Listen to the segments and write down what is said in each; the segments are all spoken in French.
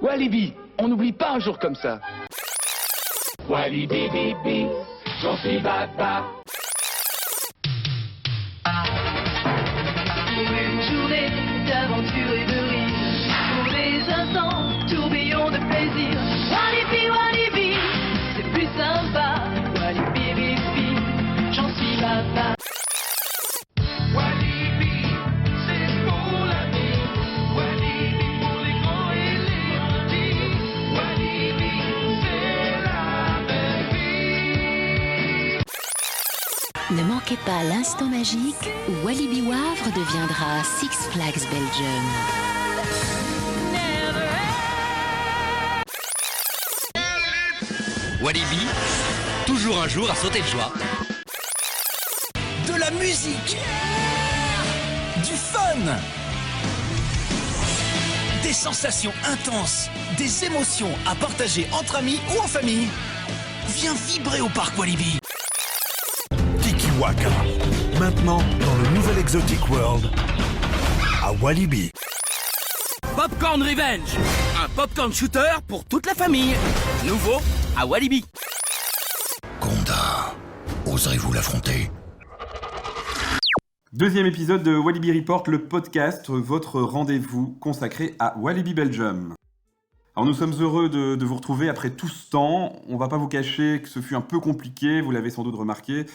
Walibi, on n'oublie pas un jour comme ça. Walibi bibi, j'en suis baba. Pour une journée d'aventure et de rire, pour des instants, tourbillons de plaisir. Walibi, Walibi, c'est plus sympa. Walibi, bibi, j'en suis baba. Walibi, c'est pour la vie. Walibi pour les grands et les petits. Walibi, c'est la belle vie. Ne manquez pas l'instant magique où Walibi Wavre deviendra Six Flags Belgium. Walibi, toujours un jour à sauter de joie. De la musique, du fun, des sensations intenses, des émotions à partager entre amis ou en famille. Viens vibrer au parc Walibi. Kikiwaka, maintenant dans le nouvel Exotic World à Walibi. Popcorn Revenge, un popcorn shooter pour toute la famille. Nouveau à Walibi. Gonda, oserez-vous l'affronter? Deuxième épisode de Walibi Report, le podcast, votre rendez-vous consacré à Walibi Belgium. Alors nous sommes heureux de vous retrouver après tout ce temps. On va pas vous cacher que ce fut un peu compliqué, vous l'avez sans doute remarqué,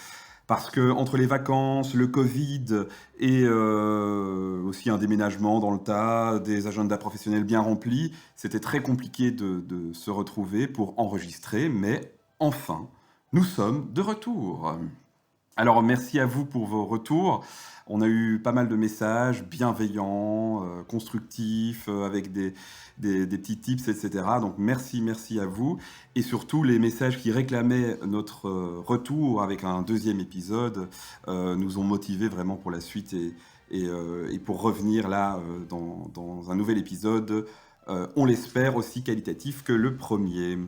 parce que entre les vacances, le Covid et aussi un déménagement dans le tas, des agendas professionnels bien remplis, c'était très compliqué de se retrouver pour enregistrer, mais enfin, nous sommes de retour. Alors merci à vous pour vos retours. On a eu pas mal de messages bienveillants, constructifs, avec des petits tips, etc. Donc merci à vous. Et surtout, les messages qui réclamaient notre retour avec un deuxième épisode nous ont motivés vraiment pour la suite et pour revenir là dans un nouvel épisode, on l'espère aussi qualitatif que le premier.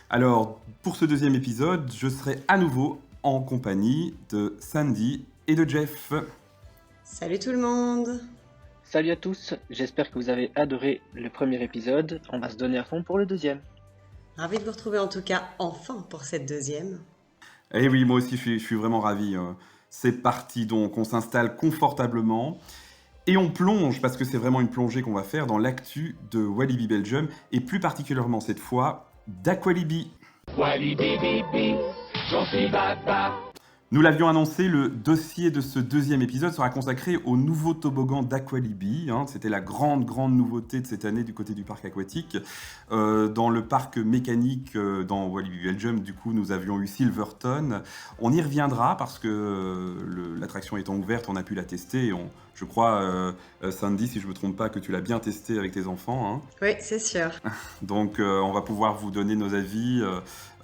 Alors, pour ce deuxième épisode, je serai à nouveau en compagnie de Sandy et de Jeff. Salut tout le monde! Salut à tous, j'espère que vous avez adoré le premier épisode. On va se donner à fond pour le deuxième. Ravi de vous retrouver en tout cas enfin pour cette deuxième. Eh oui, moi aussi je suis vraiment ravi. C'est parti donc, on s'installe confortablement et on plonge, parce que c'est vraiment une plongée qu'on va faire dans l'actu de Walibi Belgium et plus particulièrement cette fois d'Aqualibi. Walibi bibi, j'en suis baba. Nous l'avions annoncé, le dossier de ce deuxième épisode sera consacré au nouveau toboggan d'Aqualibi. C'était la grande nouveauté de cette année du côté du parc aquatique. Dans le parc mécanique dans Walibi Belgium, du coup, nous avions eu Silverton. On y reviendra parce que l'attraction étant ouverte, on a pu la tester. Et je crois, Sandy, si je ne me trompe pas, que tu l'as bien testé avec tes enfants. Hein. Oui, c'est sûr. Donc, on va pouvoir vous donner nos avis,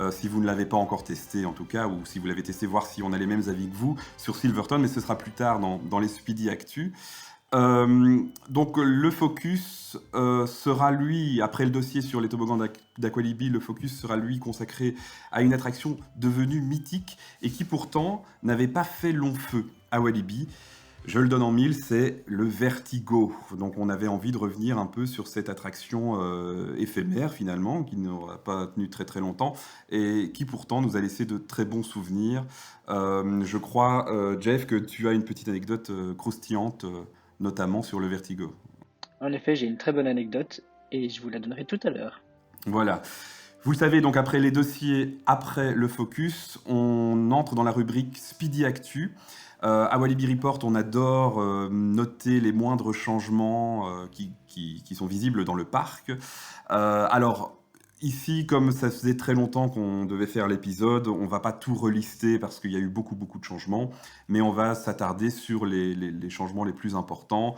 si vous ne l'avez pas encore testé en tout cas, ou si vous l'avez testé, voir si on a les mêmes avis que vous sur Silverton, mais ce sera plus tard dans les Speedy Actu. Donc, le focus sera lui, après le dossier sur les toboggans d'Aqualibi, le focus sera lui consacré à une attraction devenue mythique et qui pourtant n'avait pas fait long feu à Walibi. Je le donne en mille, c'est le Vertigo. Donc on avait envie de revenir un peu sur cette attraction éphémère finalement, qui n'aura pas tenu très longtemps, et qui pourtant nous a laissé de très bons souvenirs. Je crois, Jeff, que tu as une petite anecdote croustillante, notamment sur le Vertigo. En effet, j'ai une très bonne anecdote, et je vous la donnerai tout à l'heure. Voilà. Vous le savez, donc après les dossiers, après le focus, on entre dans la rubrique Speedy Actu. À Walibi Report, on adore noter les moindres changements qui sont visibles dans le parc. Alors, ici, comme ça faisait très longtemps qu'on devait faire l'épisode, on ne va pas tout relister parce qu'il y a eu beaucoup de changements, mais on va s'attarder sur les changements les plus importants,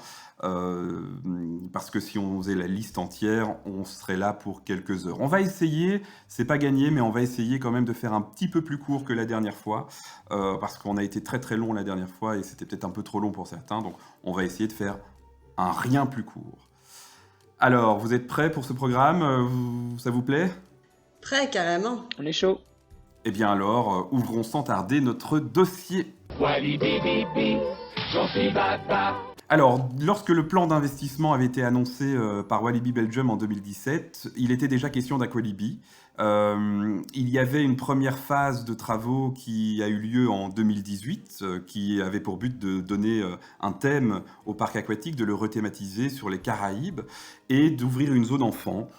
parce que si on faisait la liste entière, on serait là pour quelques heures. On va essayer, c'est pas gagné, mais on va essayer quand même de faire un petit peu plus court que la dernière fois, parce qu'on a été très long la dernière fois et c'était peut-être un peu trop long pour certains, donc on va essayer de faire un rien plus court. Alors, vous êtes prêts pour ce programme? Ça vous plaît? Prêt, carrément. On est chaud. Eh bien alors, ouvrons sans tarder notre dossier. Walibi bibi, j'en suis baba. Alors, lorsque le plan d'investissement avait été annoncé par Walibi Belgium en 2017, il était déjà question d'Aqualibi. Il y avait une première phase de travaux qui a eu lieu en 2018, qui avait pour but de donner un thème au parc aquatique, de le rethématiser sur les Caraïbes et d'ouvrir une zone enfant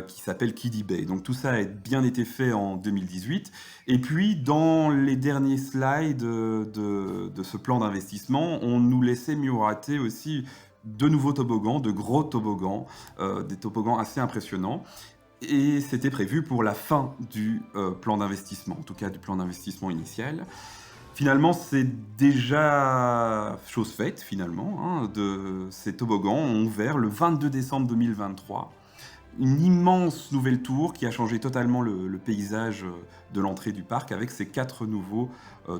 qui s'appelle Kiddie Bay. Donc tout ça a bien été fait en 2018. Et puis, dans les derniers slides de ce plan d'investissement, on nous laissait miroiter aussi de nouveaux toboggans, de gros toboggans, des toboggans assez impressionnants. Et c'était prévu pour la fin du plan d'investissement, en tout cas du plan d'investissement initial. Finalement, c'est déjà chose faite, finalement. Ces toboggans ont ouvert le 22 décembre 2023. Une immense nouvelle tour qui a changé totalement le paysage de l'entrée du parc avec ces 4 nouveaux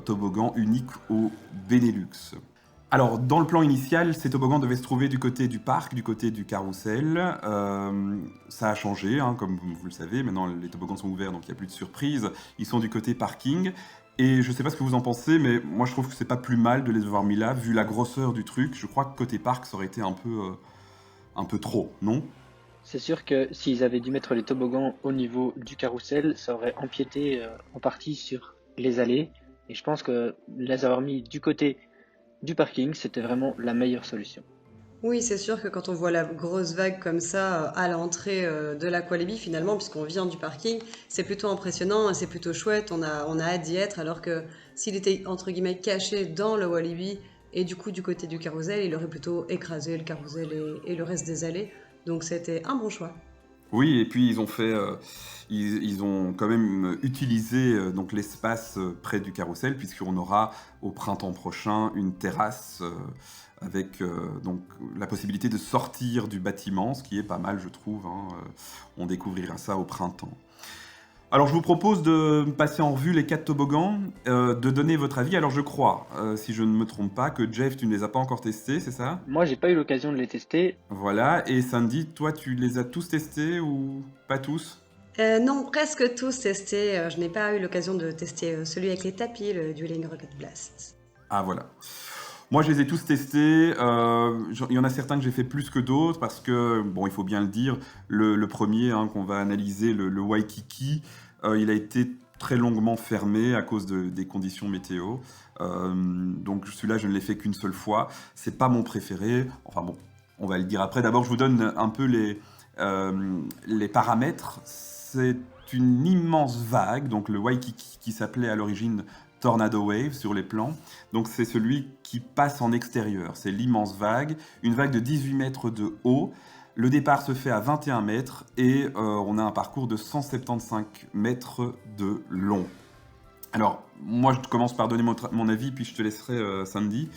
toboggans uniques au Benelux. Alors, dans le plan initial, ces toboggans devaient se trouver du côté du parc, du côté du carrousel. Ça a changé, comme vous le savez. Maintenant, les toboggans sont ouverts, donc il n'y a plus de surprise. Ils sont du côté parking. Et je ne sais pas ce que vous en pensez, mais moi, je trouve que c'est pas plus mal de les avoir mis là, vu la grosseur du truc. Je crois que côté parc, ça aurait été un peu trop, non ? C'est sûr que s'ils avaient dû mettre les toboggans au niveau du carrousel, ça aurait empiété en partie sur les allées. Et je pense que les avoir mis du côté du parking, c'était vraiment la meilleure solution. Oui, c'est sûr que quand on voit la grosse vague comme ça à l'entrée de l'Aqualibi, finalement, puisqu'on vient du parking, c'est plutôt impressionnant, c'est plutôt chouette, on a hâte d'y être, alors que s'il était entre guillemets caché dans le Walibi et du coup du côté du carrousel, il aurait plutôt écrasé le carrousel et le reste des allées. Donc c'était un bon choix. Oui, et puis ils ont fait, ils ont quand même utilisé donc l'espace près du carrousel, puisqu'on aura au printemps prochain une terrasse avec donc la possibilité de sortir du bâtiment, ce qui est pas mal, je trouve. On découvrira ça au printemps. Alors je vous propose de passer en revue les 4 toboggans, de donner votre avis. Alors je crois, si je ne me trompe pas, que Jeff, tu ne les as pas encore testés, c'est ça ? Moi, j'ai pas eu l'occasion de les tester. Voilà, et Sandy, toi, tu les as tous testés ou pas tous ? Non, presque tous testés. Je n'ai pas eu l'occasion de tester celui avec les tapis, le Dueling Rocket Blast. Ah voilà. Moi, je les ai tous testés. Il y en a certains que j'ai fait plus que d'autres parce que, bon, il faut bien le dire, le premier qu'on va analyser, le Waikiki, il a été très longuement fermé à cause des conditions météo. Donc celui-là, je ne l'ai fait qu'une seule fois. C'est pas mon préféré. Enfin bon, on va le dire après. D'abord, je vous donne un peu les paramètres. C'est une immense vague, donc le Waikiki qui s'appelait à l'origine Tornado Wave sur les plans. Donc c'est celui qui passe en extérieur. C'est l'immense vague, une vague de 18 mètres de haut. Le départ se fait à 21 mètres et on a un parcours de 175 mètres de long. Alors, moi je commence par donner mon avis, puis je te laisserai Sandy.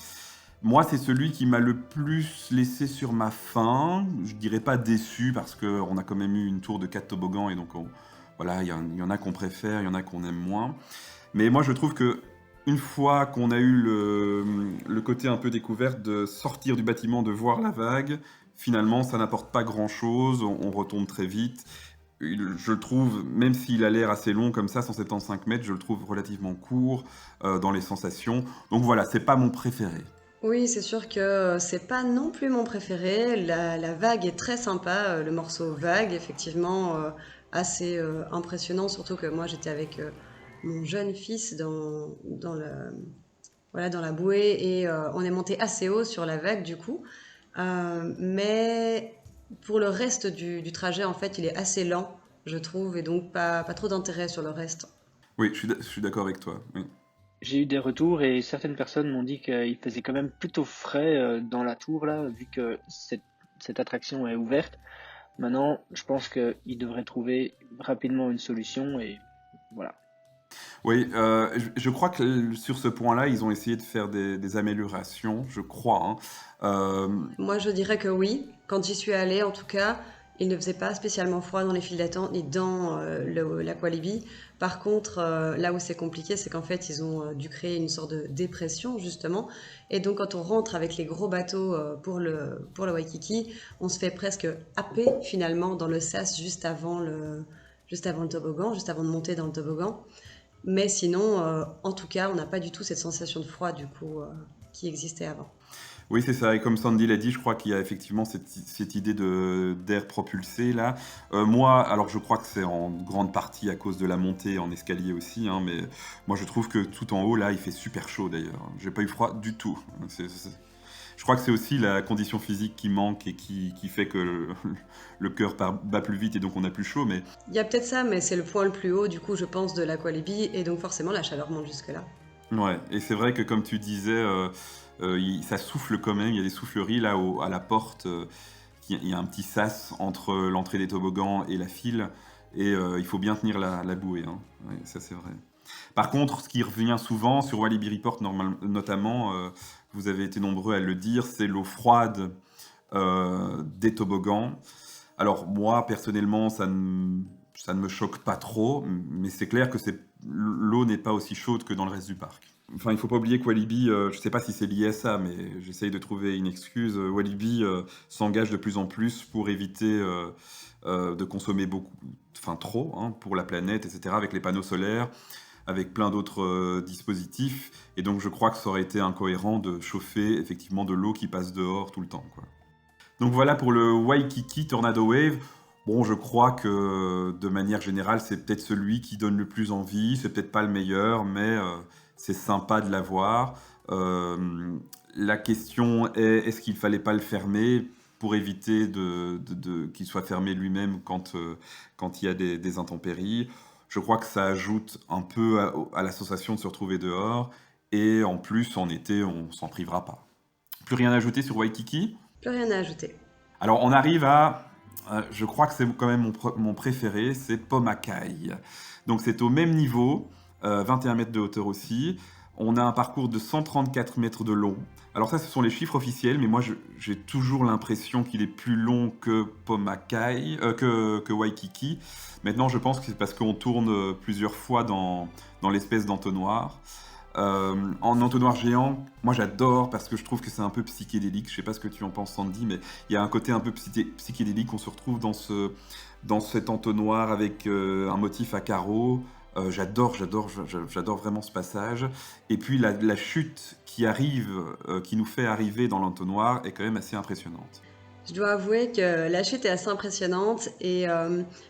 Moi, c'est celui qui m'a le plus laissé sur ma faim. Je dirais pas déçu parce qu'on a quand même eu une tour de 4 toboggans et donc voilà, il y en a qu'on préfère, il y en a qu'on aime moins. Mais moi, je trouve que une fois qu'on a eu le côté un peu découverte de sortir du bâtiment, de voir la vague, finalement, ça n'apporte pas grand-chose, on retombe très vite. Je le trouve, même s'il a l'air assez long comme ça, 175 mètres, je le trouve relativement court dans les sensations. Donc voilà, c'est pas mon préféré. Oui, c'est sûr que c'est pas non plus mon préféré. La vague est très sympa, le morceau vague, effectivement, assez impressionnant, surtout que moi j'étais avec mon jeune fils dans la bouée et on est monté assez haut sur la vague du coup. Mais pour le reste du trajet, en fait, il est assez lent, je trouve, et donc pas trop d'intérêt sur le reste. Oui, je suis d'accord avec toi. Oui. J'ai eu des retours et certaines personnes m'ont dit qu'il faisait quand même plutôt frais dans la tour, là, vu que cette attraction est ouverte. Maintenant, je pense qu'ils devraient trouver rapidement une solution et voilà. Oui, je crois que sur ce point-là, ils ont essayé de faire des améliorations, je crois. Moi, je dirais que oui. Quand j'y suis allée, en tout cas, il ne faisait pas spécialement froid dans les files d'attente ni dans l'Aqualibi. Par contre, là où c'est compliqué, c'est qu'en fait, ils ont dû créer une sorte de dépression, justement. Et donc, quand on rentre avec les gros bateaux pour le Waikiki, on se fait presque happer, finalement, dans le sas juste avant le toboggan, juste avant de monter dans le toboggan. Mais sinon, en tout cas, on n'a pas du tout cette sensation de froid, du coup, qui existait avant. Oui, c'est ça. Et comme Sandy l'a dit, je crois qu'il y a effectivement cette idée d'air propulsé là. Moi, alors je crois que c'est en grande partie à cause de la montée en escalier aussi, hein, mais moi je trouve que tout en haut là, il fait super chaud d'ailleurs. J'ai pas eu froid du tout. Je crois que c'est aussi la condition physique qui manque et qui fait que le cœur bat plus vite et donc on a plus chaud. Mais Il y a peut-être ça, mais c'est le point le plus haut, du coup, je pense, de l'Aqualibi, et donc forcément, la chaleur monte jusque-là. ouais, et c'est vrai que comme tu disais, ça souffle quand même. Il y a des souffleries là à la porte. Il y a un petit sas entre l'entrée des toboggans et la file, et il faut bien tenir la bouée, hein. Ouais, ça c'est vrai. Par contre, ce qui revient souvent sur Walibi Report, notamment, vous avez été nombreux à le dire, c'est l'eau froide des toboggans. Alors moi, personnellement, ça ne me choque pas trop, mais c'est clair que l'eau n'est pas aussi chaude que dans le reste du parc. Enfin, il ne faut pas oublier que Walibi, je ne sais pas si c'est lié à ça, mais j'essaye de trouver une excuse. Walibi s'engage de plus en plus pour éviter de consommer trop, hein, pour la planète, etc., avec les panneaux solaires, avec plein d'autres dispositifs. Et donc, je crois que ça aurait été incohérent de chauffer effectivement de l'eau qui passe dehors tout le temps, quoi. Donc voilà pour le Waikiki Tornado Wave. Bon, je crois que de manière générale, c'est peut-être celui qui donne le plus envie. C'est peut-être pas le meilleur, mais c'est sympa de l'avoir. La question est, est-ce qu'il fallait pas le fermer pour éviter qu'il soit fermé lui-même quand il y a des intempéries? Je crois que ça ajoute un peu à l'association de se retrouver dehors. Et en plus, en été, on s'en privera pas. Plus rien à ajouter sur Waikiki? Plus rien à ajouter. Alors, on arrive à... je crois que c'est quand même mon préféré, c'est Pomakai. Donc, c'est au même niveau, 21 mètres de hauteur aussi. On a un parcours de 134 mètres de long. Alors ça, ce sont les chiffres officiels, mais moi, j'ai toujours l'impression qu'il est plus long que Pomakai, que Waikiki. Maintenant, je pense que c'est parce qu'on tourne plusieurs fois dans l'espèce d'entonnoir. En entonnoir géant, moi j'adore parce que je trouve que c'est un peu psychédélique. Je sais pas ce que tu en penses, Sandy, mais il y a un côté un peu psychédélique. On se retrouve dans cet entonnoir avec un motif à carreaux. J'adore vraiment ce passage. Et puis la chute qui nous fait arriver dans l'entonnoir est quand même assez impressionnante. Je dois avouer que la chute est assez impressionnante et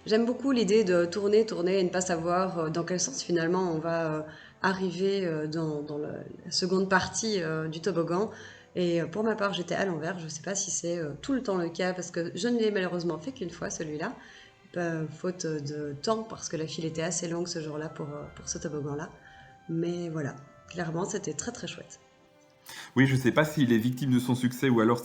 j'aime beaucoup l'idée de tourner et ne pas savoir dans quel sens finalement on va arriver dans la seconde partie du toboggan. Et pour ma part, j'étais à l'envers. Je ne sais pas si c'est tout le temps le cas parce que je ne l'ai malheureusement fait qu'une fois celui-là, faute de temps parce que la file était assez longue ce jour-là pour ce toboggan-là. Mais voilà, clairement, c'était très très chouette. Oui, je ne sais pas s'il est victime de son succès ou alors...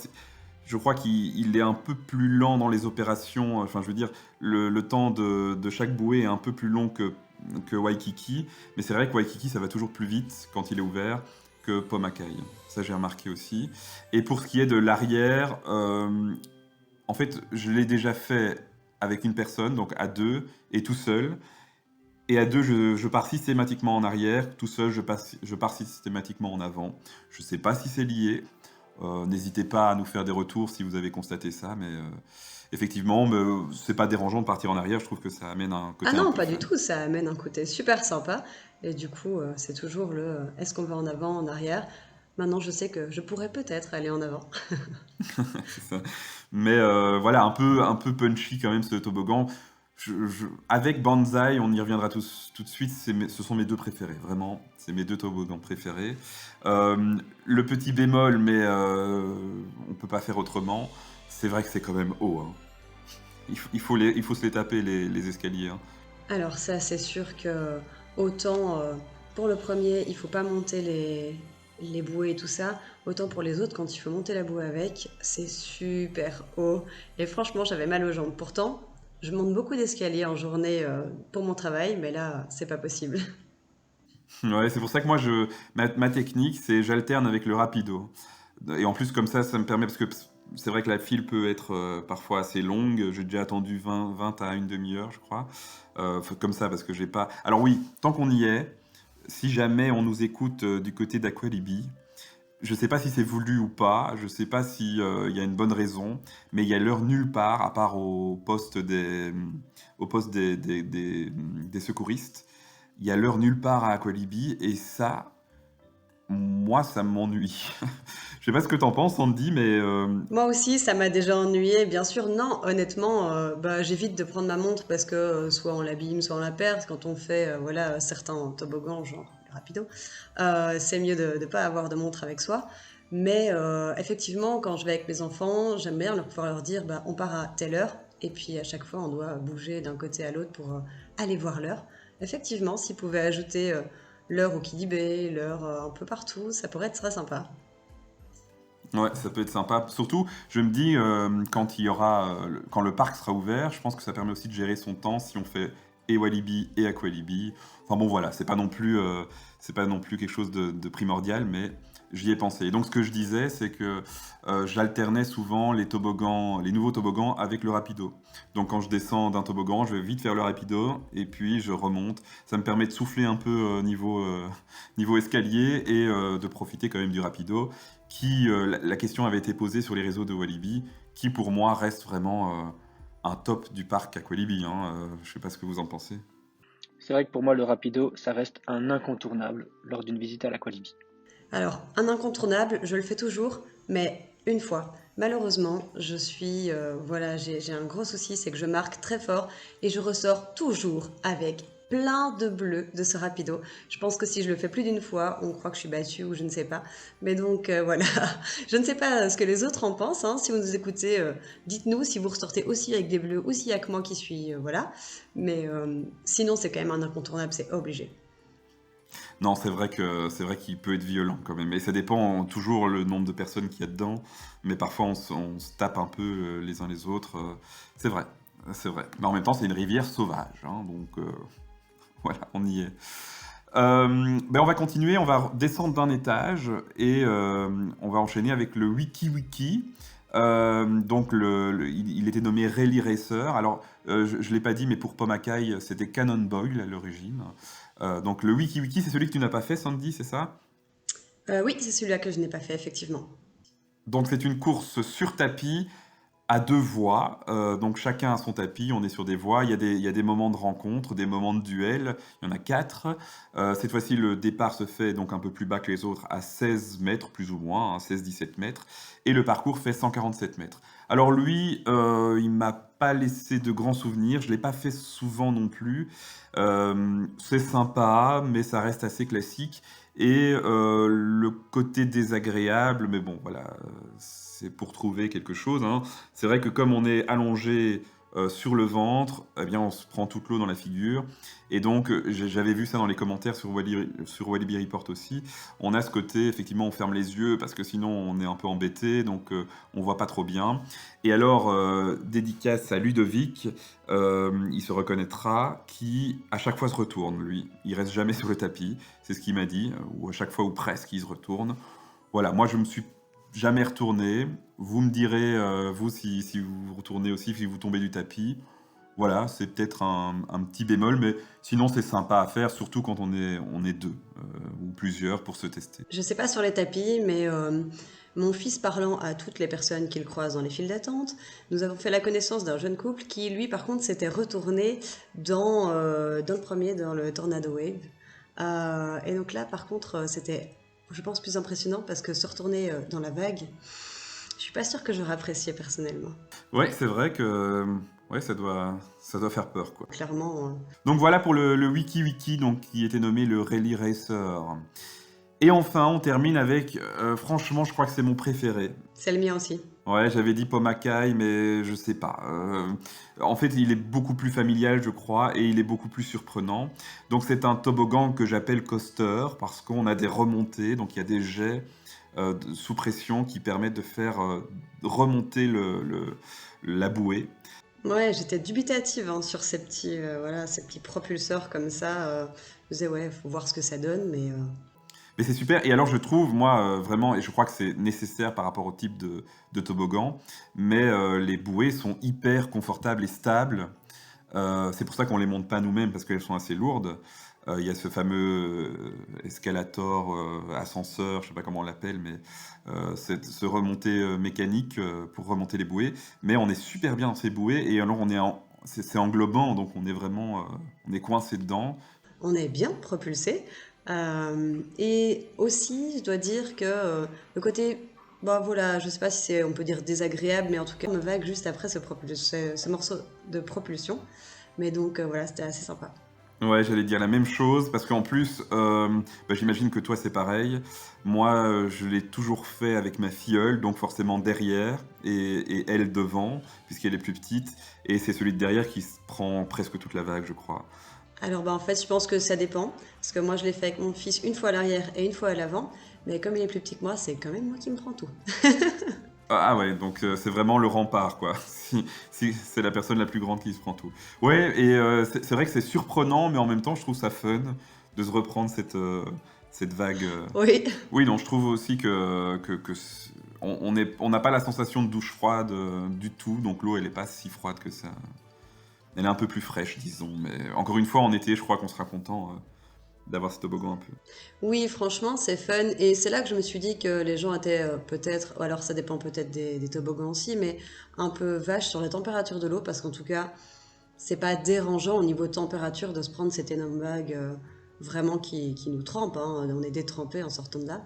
Je crois qu'il est un peu plus lent dans les opérations. Enfin, je veux dire, le temps de chaque bouée est un peu plus long que Waikiki. Mais c'est vrai que Waikiki, ça va toujours plus vite quand il est ouvert que Pomakai. Ça, j'ai remarqué aussi. Et pour ce qui est de l'arrière, en fait, je l'ai déjà fait avec une personne, donc à deux et tout seul. Et à deux, je pars systématiquement en arrière. Tout seul, je pars systématiquement en avant. Je ne sais pas si c'est lié. N'hésitez pas à nous faire des retours si vous avez constaté ça, mais effectivement, c'est pas dérangeant de partir en arrière. Je trouve que ça amène un côté... Ah non, pas du tout, ça amène un côté super sympa. Et du coup, c'est toujours est-ce qu'on va en avant, en arrière? Maintenant, je sais que je pourrais peut-être aller en avant. C'est ça. Mais voilà, un peu punchy quand même ce toboggan. Avec Banzai, on y reviendra tout de suite, ce sont mes deux préférés, vraiment, c'est mes deux toboggans préférés. Le petit bémol, mais on peut pas faire autrement, c'est vrai que c'est quand même haut, hein. Il faut se les taper, les escaliers, hein. Alors ça, c'est sûr que autant pour le premier, il faut pas monter les bouées et tout ça, autant pour les autres, quand il faut monter la bouée avec, c'est super haut. Et franchement, j'avais mal aux jambes. Pourtant, je monte beaucoup d'escaliers en journée pour mon travail, mais là, c'est pas possible. Ouais, c'est pour ça que moi, ma technique, c'est j'alterne avec le rapido. Et en plus, comme ça me permet, parce que c'est vrai que la file peut être parfois assez longue. J'ai déjà attendu 20 à une demi-heure, je crois. Comme ça, parce que j'ai pas... Alors oui, tant qu'on y est, si jamais on nous écoute du côté d'Aqualibi, je ne sais pas si c'est voulu ou pas, je ne sais pas s'il y a une bonne raison, mais il y a l'heure nulle part, à part au poste des secouristes. Il y a l'heure nulle part à Aqualibi, et ça, moi, ça m'ennuie. Je sais pas ce que t'en penses, Sandy, mais Moi aussi, ça m'a déjà ennuyé, bien sûr. Non, honnêtement, j'évite de prendre ma montre parce que soit on l'abîme, soit on la perd. Quand on fait voilà, certains toboggans, genre le rapido, c'est mieux de ne pas avoir de montre avec soi. Mais effectivement, quand je vais avec mes enfants, j'aime bien pouvoir leur dire on part à telle heure. Et puis à chaque fois, on doit bouger d'un côté à l'autre pour aller voir l'heure. Effectivement, s'ils pouvaient ajouter l'heure au Kidibé, l'heure un peu partout, ça pourrait être très sympa. ouais, ça peut être sympa. Surtout, je me dis, quand il y aura, quand le parc sera ouvert, je pense que ça permet aussi de gérer son temps si on fait et Walibi et Aqualibi. Enfin bon, voilà, c'est pas non plus quelque chose de primordial, mais j'y ai pensé. Et donc, ce que je disais, c'est que j'alternais souvent les toboggans, les nouveaux toboggans avec le rapido. Donc, quand je descends d'un toboggan, je vais vite faire le rapido et puis je remonte. Ça me permet de souffler un peu niveau escalier et de profiter quand même du rapido. La question avait été posée sur les réseaux de Walibi, qui pour moi reste vraiment un top du parc Aqualibi. Je sais pas ce que vous en pensez. C'est vrai que pour moi, le rapido, ça reste un incontournable lors d'une visite à l'Aqualibi. Alors, un incontournable, je le fais toujours, mais une fois. Malheureusement, j'ai un gros souci, c'est que je marque très fort et je ressors toujours avec plein de bleus de ce rapido. Je pense que si je le fais plus d'une fois, on croit que je suis battue ou je ne sais pas. Mais donc voilà, je ne sais pas ce que les autres en pensent. Si vous nous écoutez, dites-nous si vous ressortez aussi avec des bleus ou s'il y a que moi qui suis, voilà. Mais sinon, c'est quand même un incontournable, c'est obligé. Non, c'est vrai qu'il peut être violent quand même. Et ça dépend toujours le nombre de personnes qu'il y a dedans. Mais parfois, on se tape un peu les uns les autres. C'est vrai, c'est vrai. Mais en même temps, c'est une rivière sauvage. Donc, voilà, on y est. On va continuer, on va descendre d'un étage et on va enchaîner avec le Wiki Wiki. Donc il était nommé Rally Racer. Alors je ne l'ai pas dit, mais pour Pomakai, c'était Cannonball à l'origine. Donc le Wiki Wiki, c'est celui que tu n'as pas fait, Sandy, c'est ça? Oui, c'est celui-là que je n'ai pas fait, effectivement. Donc c'est une course sur tapis à 2 voies, donc chacun a son tapis, on est sur des voies, il y a des moments de rencontre, des moments de duel, il y en a 4. Cette fois-ci, le départ se fait donc un peu plus bas que les autres, à 16 mètres plus ou moins, 16-17 mètres, et le parcours fait 147 mètres. Alors lui, il m'a pas laissé de grands souvenirs, je l'ai pas fait souvent non plus. C'est sympa, mais ça reste assez classique. Et le côté désagréable, mais bon, voilà, c'est pour trouver quelque chose. C'est vrai que comme on est allongé sur le ventre, eh bien, on se prend toute l'eau dans la figure. Et donc, j'avais vu ça dans les commentaires sur Walibi Report aussi. On a ce côté, effectivement, on ferme les yeux parce que sinon, on est un peu embêté, donc on voit pas trop bien. Et alors, dédicace à Ludovic, il se reconnaîtra, qui à chaque fois se retourne, lui. Il reste jamais sur le tapis, c'est ce qu'il m'a dit, ou à chaque fois ou presque, il se retourne. Voilà, moi je me suis jamais retourné. Vous me direz, vous, si vous vous retournez aussi, si vous tombez du tapis. Voilà, c'est peut-être un petit bémol, mais sinon c'est sympa à faire, surtout quand on est deux ou plusieurs pour se tester. Je sais pas sur les tapis, mais mon fils parlant à toutes les personnes qu'il croise dans les files d'attente, nous avons fait la connaissance d'un jeune couple qui, lui, par contre, s'était retourné dans le premier, dans le Tornado Wave. Et donc là, par contre, c'était, je pense, plus impressionnant parce que se retourner dans la vague, je suis pas sûre que j'aurais apprécié personnellement. Ouais, c'est vrai que ouais, ça doit faire peur, quoi. Clairement. Donc voilà pour le Wiki Wiki, donc, qui était nommé le Rally Racer. Et enfin, on termine avec, franchement, je crois que c'est mon préféré. C'est le mien aussi. Ouais, j'avais dit Pomakai, mais je sais pas. En fait, il est beaucoup plus familial, je crois, et il est beaucoup plus surprenant. Donc c'est un toboggan que j'appelle coaster, parce qu'on a des remontées, donc il y a des jets sous pression qui permettent de faire remonter la bouée. Ouais, j'étais dubitative sur ces petits propulseurs comme ça. Je me disais, ouais, faut voir ce que ça donne, Mais c'est super. Et alors, je trouve, moi, vraiment, et je crois que c'est nécessaire par rapport au type de toboggan, mais les bouées sont hyper confortables et stables. C'est pour ça qu'on les monte pas nous-mêmes, parce qu'elles sont assez lourdes. Il y a ce fameux escalator, ascenseur, je sais pas comment on l'appelle, mais ce remontée mécanique pour remonter les bouées. Mais on est super bien dans ces bouées, et alors c'est englobant, donc on est vraiment on est coincé dedans. on est bien propulsé. Et aussi, je dois dire que le côté, bah voilà, je sais pas si on peut dire désagréable, mais en tout cas, une vague juste après ce morceau de propulsion. Mais donc voilà, c'était assez sympa. Ouais, j'allais dire la même chose, parce qu'en plus, j'imagine que toi c'est pareil. Moi, je l'ai toujours fait avec ma filleule, donc forcément derrière, et elle devant, puisqu'elle est plus petite. Et c'est celui de derrière qui se prend presque toute la vague, je crois. Alors bah en fait, je pense que ça dépend, parce que moi je l'ai fait avec mon fils une fois à l'arrière et une fois à l'avant, mais comme il est plus petit que moi, c'est quand même moi qui me prends tout. Ah ouais, donc c'est vraiment le rempart, quoi. Si c'est la personne la plus grande qui se prend tout. Ouais, et c'est vrai que c'est surprenant, mais en même temps, je trouve ça fun de se reprendre cette vague. Oui. Oui, non, je trouve aussi on n'a pas la sensation de douche froide du tout, donc l'eau, elle n'est pas si froide que ça. Elle est un peu plus fraîche, disons. Mais encore une fois, en été, je crois qu'on sera content d'avoir ce toboggan un peu. Oui, franchement, c'est fun. Et c'est là que je me suis dit que les gens étaient peut-être, ou alors ça dépend peut-être des toboggans aussi, mais un peu vaches sur la température de l'eau, parce qu'en tout cas, c'est pas dérangeant au niveau température de se prendre cette énorme vague vraiment qui nous trempe, hein. On est détrempés en sortant de là.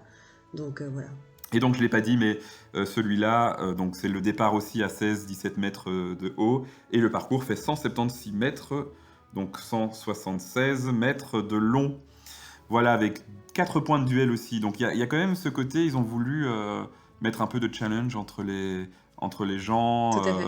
Donc voilà. Et donc, je ne l'ai pas dit, mais celui-là, donc c'est le départ aussi à 16-17 mètres de haut, et le parcours fait 176 mètres, donc 176 mètres de long. Voilà, avec 4 points de duel aussi. Donc il y a quand même ce côté, ils ont voulu mettre un peu de challenge entre les gens. Tout à fait.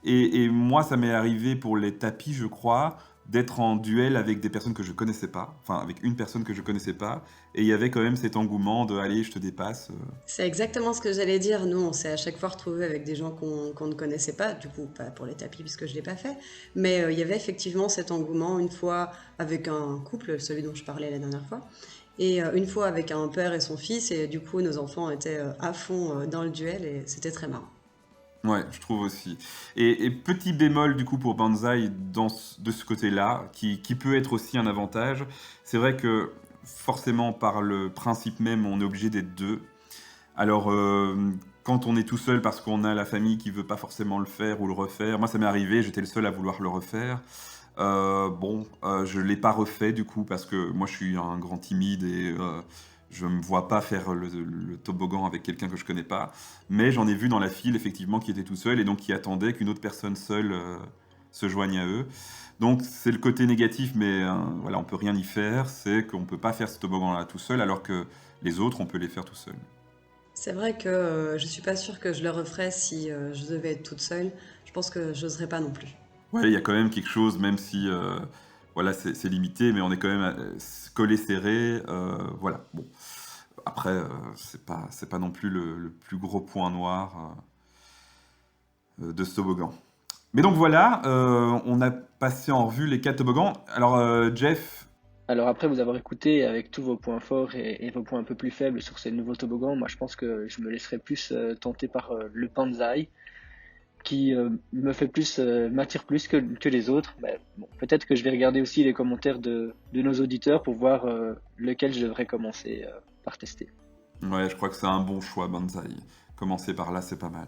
Et moi, ça m'est arrivé pour les tapis, je crois, d'être en duel avec des personnes que je connaissais pas, enfin avec une personne que je connaissais pas, et il y avait quand même cet engouement de allez, je te dépasse. C'est exactement ce que j'allais dire. Nous, on s'est à chaque fois retrouvés avec des gens qu'on ne connaissait pas, du coup, pas pour les tapis puisque je ne l'ai pas fait, mais il y avait effectivement cet engouement une fois avec un couple, celui dont je parlais la dernière fois, et une fois avec un père et son fils, et du coup, nos enfants étaient à fond dans le duel et c'était très marrant. Ouais, je trouve aussi. Et petit bémol du coup pour Banzai de ce côté-là, qui peut être aussi un avantage, c'est vrai que forcément par le principe même, on est obligé d'être deux. Alors quand on est tout seul parce qu'on a la famille qui veut pas forcément le faire ou le refaire, moi ça m'est arrivé, j'étais le seul à vouloir le refaire. Je l'ai pas refait du coup parce que moi je suis un grand timide et je me vois pas faire le toboggan avec quelqu'un que je connais pas, mais j'en ai vu dans la file effectivement qui était tout seul et donc qui attendait qu'une autre personne seule se joigne à eux. Donc c'est le côté négatif, mais voilà, on peut rien y faire, c'est qu'on peut pas faire ce toboggan-là tout seul, alors que les autres, on peut les faire tout seul. C'est vrai que je suis pas sûre que je le referais si je devais être toute seule. Je pense que j'oserais pas non plus. Ouais, il y a quand même quelque chose, même si voilà, c'est limité, mais on est quand même collé serré, voilà. Bon, après, c'est pas non plus le plus gros point noir de ce toboggan. Mais donc voilà, on a passé en revue les 4 toboggans. Alors Jeff, Alors après vous avoir écouté avec tous vos points forts et vos points un peu plus faibles sur ces nouveaux toboggans, moi je pense que je me laisserai plus tenter par le Banzai, qui m'attire plus que les autres. Mais bon, peut-être que je vais regarder aussi les commentaires de nos auditeurs pour voir lequel je devrais commencer par tester. ouais, je crois que c'est un bon choix, Banzai. Commencer par là, c'est pas mal.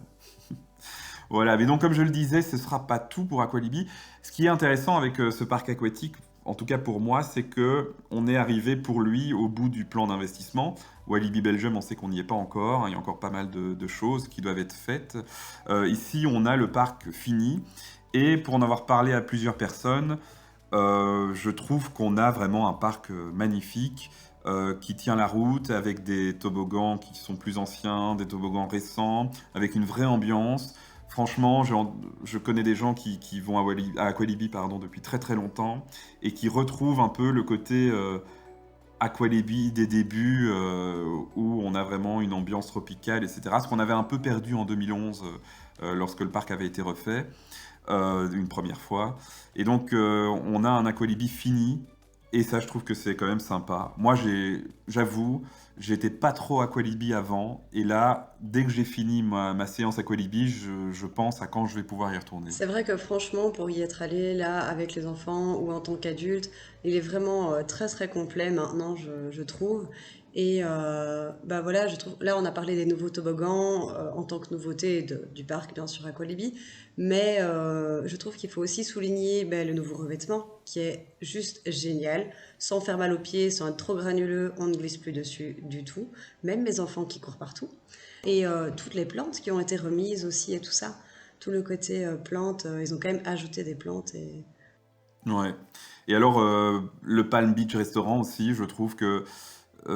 Voilà, mais donc comme je le disais, ce sera pas tout pour Aqualibi. Ce qui est intéressant avec ce parc aquatique, en tout cas pour moi, c'est que on est arrivé pour lui au bout du plan d'investissement. Walibi Belgium, on sait qu'on n'y est pas encore, hein, il y a encore pas mal de choses qui doivent être faites. Ici, on a le parc fini, et pour en avoir parlé à plusieurs personnes, je trouve qu'on a vraiment un parc magnifique, qui tient la route, avec des toboggans qui sont plus anciens, des toboggans récents, avec une vraie ambiance. Franchement, je connais des gens qui vont à Aqualibi depuis très très longtemps et qui retrouvent un peu le côté Aqualibi des débuts où on a vraiment une ambiance tropicale, etc. Ce qu'on avait un peu perdu en 2011 lorsque le parc avait été refait une première fois. Et donc on a un Aqualibi fini. Et ça, je trouve que c'est quand même sympa. Moi, j'avoue, j'étais pas trop Aqualibi avant. Et là, dès que j'ai fini ma séance Aqualibi, je pense à quand je vais pouvoir y retourner. C'est vrai que franchement, pour y être allé là avec les enfants ou en tant qu'adulte, il est vraiment très très complet maintenant, je trouve. Et bah voilà, je trouve. Là, on a parlé des nouveaux toboggans en tant que nouveauté du parc, bien sûr, Aqualibi. Mais je trouve qu'il faut aussi souligner le nouveau revêtement qui est juste génial. Sans faire mal aux pieds, sans être trop granuleux, on ne glisse plus dessus du tout. Même mes enfants qui courent partout. Et toutes les plantes qui ont été remises aussi et tout ça. Tout le côté plantes, ils ont quand même ajouté des plantes. Ouais. Et alors, le Palm Beach Restaurant aussi, je trouve que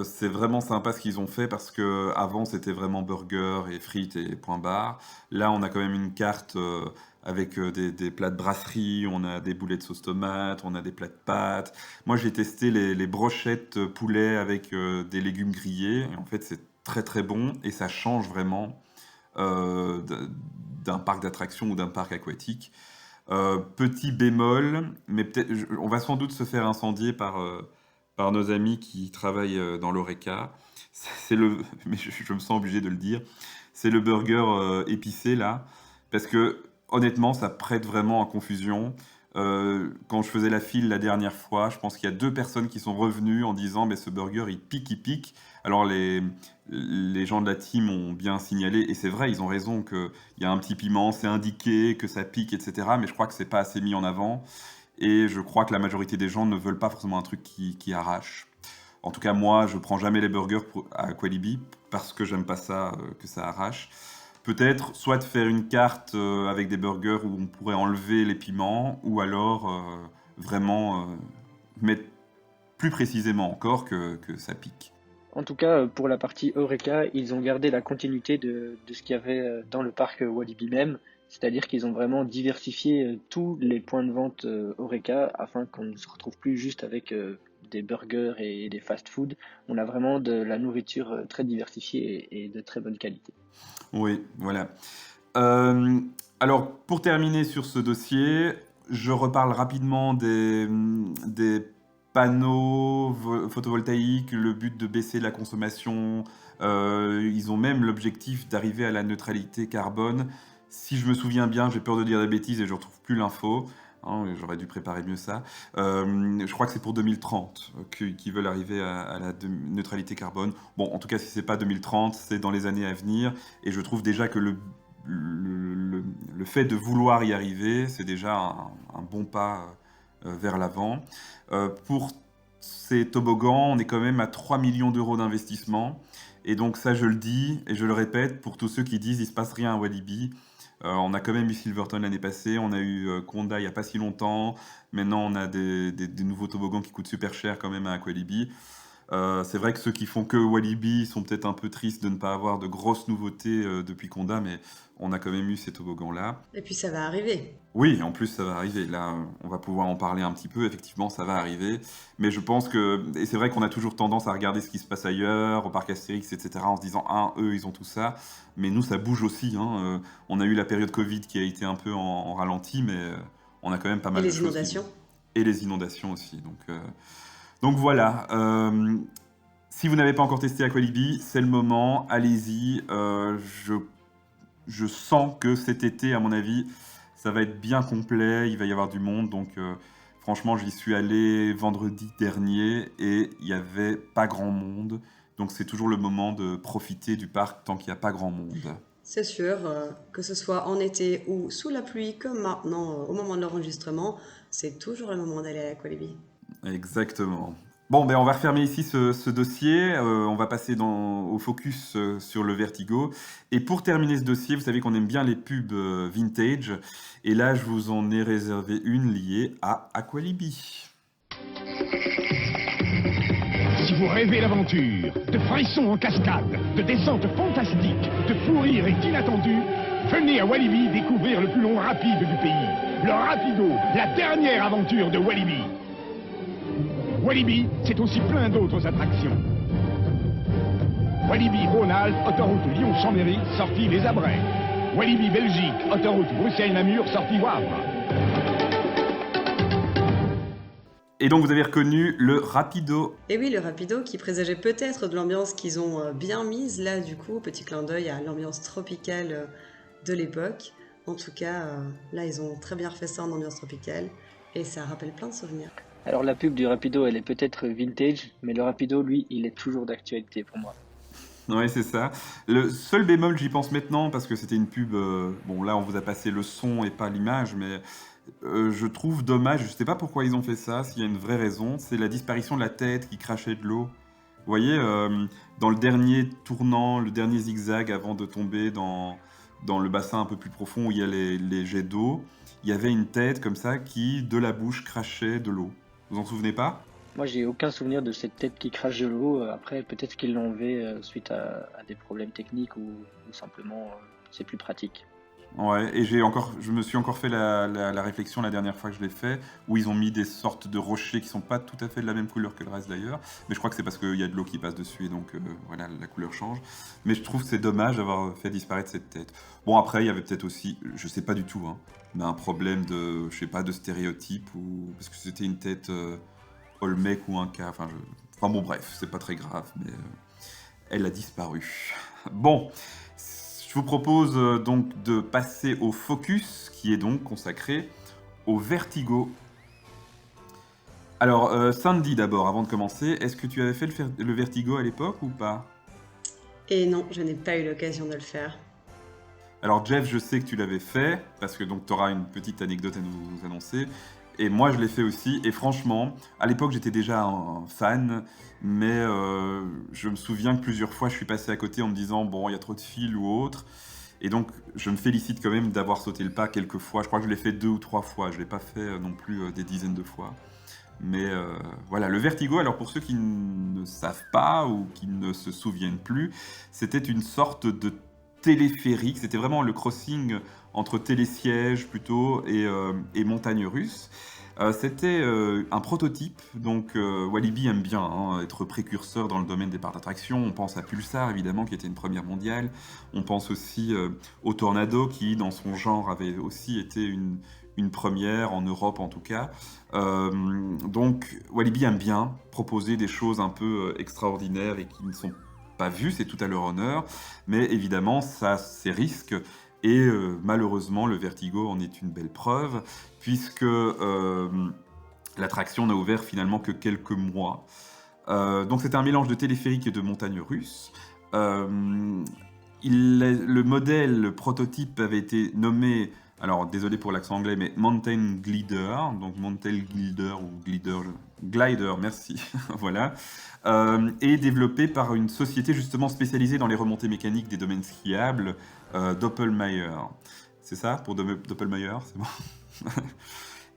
c'est vraiment sympa ce qu'ils ont fait parce que avant c'était vraiment burger et frites et point barre. Là, on a quand même une carte avec des plats de brasserie, on a des boulets de sauce tomate, on a des plats de pâtes. Moi, j'ai testé les brochettes poulet avec des légumes grillés. Et en fait, c'est très très bon et ça change vraiment d'un parc d'attractions ou d'un parc aquatique. Petit bémol, mais peut-être, on va sans doute se faire incendier par nos amis qui travaillent dans l'Horeca. Mais je me sens obligé de le dire, c'est le burger épicé là, parce que honnêtement, ça prête vraiment à confusion. Quand je faisais la file la dernière fois, je pense qu'il y a 2 personnes qui sont revenues en disant mais ce burger il pique. Alors les gens de la team ont bien signalé, et c'est vrai, ils ont raison qu'il y a un petit piment, c'est indiqué que ça pique, etc. Mais je crois que c'est pas assez mis en avant. Et je crois que la majorité des gens ne veulent pas forcément un truc qui arrache. En tout cas, moi, je prends jamais les burgers à Aqualibi parce que j'aime pas ça, que ça arrache. Peut-être soit de faire une carte avec des burgers où on pourrait enlever les piments, ou alors vraiment mettre plus précisément encore que ça pique. En tout cas, pour la partie Horeca, ils ont gardé la continuité de ce qu'il y avait dans le parc Walibi même. C'est-à-dire qu'ils ont vraiment diversifié tous les points de vente Horeca afin qu'on ne se retrouve plus juste avec des burgers et des fast-food. On a vraiment de la nourriture très diversifiée et de très bonne qualité. Oui, voilà. Alors, pour terminer sur ce dossier, je reparle rapidement des panneaux photovoltaïques, le but de baisser la consommation. Ils ont même l'objectif d'arriver à la neutralité carbone. Si je me souviens bien, j'ai peur de dire des bêtises et je ne retrouve plus l'info. Hein, j'aurais dû préparer mieux ça. Je crois que c'est pour 2030 qu'ils veulent arriver à la neutralité carbone. Bon, en tout cas, si c'est pas 2030, c'est dans les années à venir. Et je trouve déjà que le fait de vouloir y arriver, c'est déjà un bon pas vers l'avant. Pour ces toboggans, on est quand même à 3 millions d'euros d'investissement. Et donc ça, je le dis et je le répète pour tous ceux qui disent il se passe rien à Walibi. On a quand même eu Silverton l'année passée, on a eu Conda il n'y a pas si longtemps. Maintenant, on a des nouveaux toboggans qui coûtent super cher quand même à Aqualibi. C'est vrai que ceux qui font que Walibi sont peut-être un peu tristes de ne pas avoir de grosses nouveautés depuis Conda, mais on a quand même eu ces toboggans-là. Et puis ça va arriver. Oui, en plus ça va arriver. Là, on va pouvoir en parler un petit peu. Effectivement, ça va arriver. Mais je pense que... Et c'est vrai qu'on a toujours tendance à regarder ce qui se passe ailleurs, au parc Astérix, etc., en se disant « Ah, eux, ils ont tout ça ». Mais nous, ça bouge aussi. Hein. On a eu la période Covid qui a été un peu en ralenti, mais on a quand même pas mal de choses. Et les inondations. Et les inondations aussi. Donc voilà. Si vous n'avez pas encore testé Aqualibi, c'est le moment. Allez-y. Je sens que cet été, à mon avis, ça va être bien complet. Il va y avoir du monde. Donc franchement, j'y suis allé vendredi dernier et il n'y avait pas grand monde. Donc c'est toujours le moment de profiter du parc tant qu'il n'y a pas grand monde. C'est sûr, que ce soit en été ou sous la pluie, comme maintenant, au moment de l'enregistrement, c'est toujours le moment d'aller à l'Aqualibi. Exactement. Bon, ben on va refermer ici ce dossier. On va passer au focus sur le Vertigo. Et pour terminer ce dossier, vous savez qu'on aime bien les pubs vintage. Et là, je vous en ai réservé une liée à Aqualibi. Si vous rêvez d'aventure, de frissons en cascade, de descentes fantastiques, de fous rires et d'inattendus, venez à Walibi découvrir le plus long rapide du pays. Le Rapido, la dernière aventure de Walibi. Walibi, c'est aussi plein d'autres attractions. Walibi Rhône-Alpes, autoroute Lyon-Chambéry, sortie Les Abrets. Walibi Belgique, autoroute Bruxelles-Namur, sortie Wavre. Et donc vous avez reconnu le Rapido. Et oui, le Rapido qui présageait peut-être de l'ambiance qu'ils ont bien mise. Là, du coup, petit clin d'œil à l'ambiance tropicale de l'époque. En tout cas, là, ils ont très bien refait ça en ambiance tropicale. Et ça rappelle plein de souvenirs. Alors la pub du Rapido, elle est peut-être vintage, mais le Rapido, lui, il est toujours d'actualité pour moi. Ouais, c'est ça. Le seul bémol, j'y pense maintenant, parce que c'était une pub. Bon, là, on vous a passé le son et pas l'image, mais je trouve dommage. Je sais pas pourquoi ils ont fait ça, s'il y a une vraie raison. C'est la disparition de la tête qui crachait de l'eau. Vous voyez, dans le dernier tournant, le dernier zigzag avant de tomber dans le bassin un peu plus profond où il y a les jets d'eau, il y avait une tête comme ça qui, de la bouche, crachait de l'eau. Vous en souvenez pas? Moi, j'ai aucun souvenir de cette tête qui crache de l'eau. Après, peut-être qu'ils l'ont enlevé suite à des problèmes techniques ou simplement c'est plus pratique. Ouais, et je me suis encore fait la réflexion la dernière fois que je l'ai fait, où ils ont mis des sortes de rochers qui sont pas tout à fait de la même couleur que le reste d'ailleurs, mais je crois que c'est parce qu'il y a de l'eau qui passe dessus et donc voilà, la couleur change. Mais je trouve que c'est dommage d'avoir fait disparaître cette tête. Bon, après, il y avait peut-être aussi, je sais pas du tout, hein, mais un problème de, je sais pas, de stéréotype, ou parce que c'était une tête Olmec ou un cas, enfin bon, bref, c'est pas très grave, mais elle a disparu. Bon. Je vous propose donc de passer au focus, qui est donc consacré au vertigo. Alors, Sandy d'abord, avant de commencer, est-ce que tu avais fait le vertigo à l'époque ou pas? Et non, je n'ai pas eu l'occasion de le faire. Alors Jeff, je sais que tu l'avais fait, parce que donc tu auras une petite anecdote à nous annoncer. Et moi, je l'ai fait aussi. Et franchement, à l'époque, j'étais déjà un fan, mais je me souviens que plusieurs fois, je suis passé à côté en me disant, bon, il y a trop de fils ou autre. Et donc, je me félicite quand même d'avoir sauté le pas quelques fois. Je crois que je l'ai fait 2 ou 3 fois. Je ne l'ai pas fait non plus des dizaines de fois. Mais voilà, le vertigo, alors pour ceux qui ne savent pas ou qui ne se souviennent plus, c'était une sorte de téléphérique. C'était vraiment le crossing entre télésiège plutôt et montagne russe. C'était un prototype, donc Walibi aime bien être précurseur dans le domaine des parcs d'attraction. On pense à Pulsar, évidemment, qui était une première mondiale. On pense aussi au Tornado, qui, dans son genre, avait aussi été une première, en Europe en tout cas. Donc Walibi aime bien proposer des choses un peu extraordinaires et qui ne sont pas vues, c'est tout à leur honneur. Mais évidemment, ça a ses risques. Et malheureusement, le vertigo en est une belle preuve, puisque l'attraction n'a ouvert finalement que quelques mois. Donc c'était un mélange de téléphérique et de montagne russe. Le modèle, le prototype avait été nommé, alors désolé pour l'accent anglais, mais Mountain Glider, donc Mountain Glider ou Glider, merci, voilà, et développé par une société justement spécialisée dans les remontées mécaniques des domaines skiables, Doppelmayr. C'est ça pour Doppelmayr, c'est bon.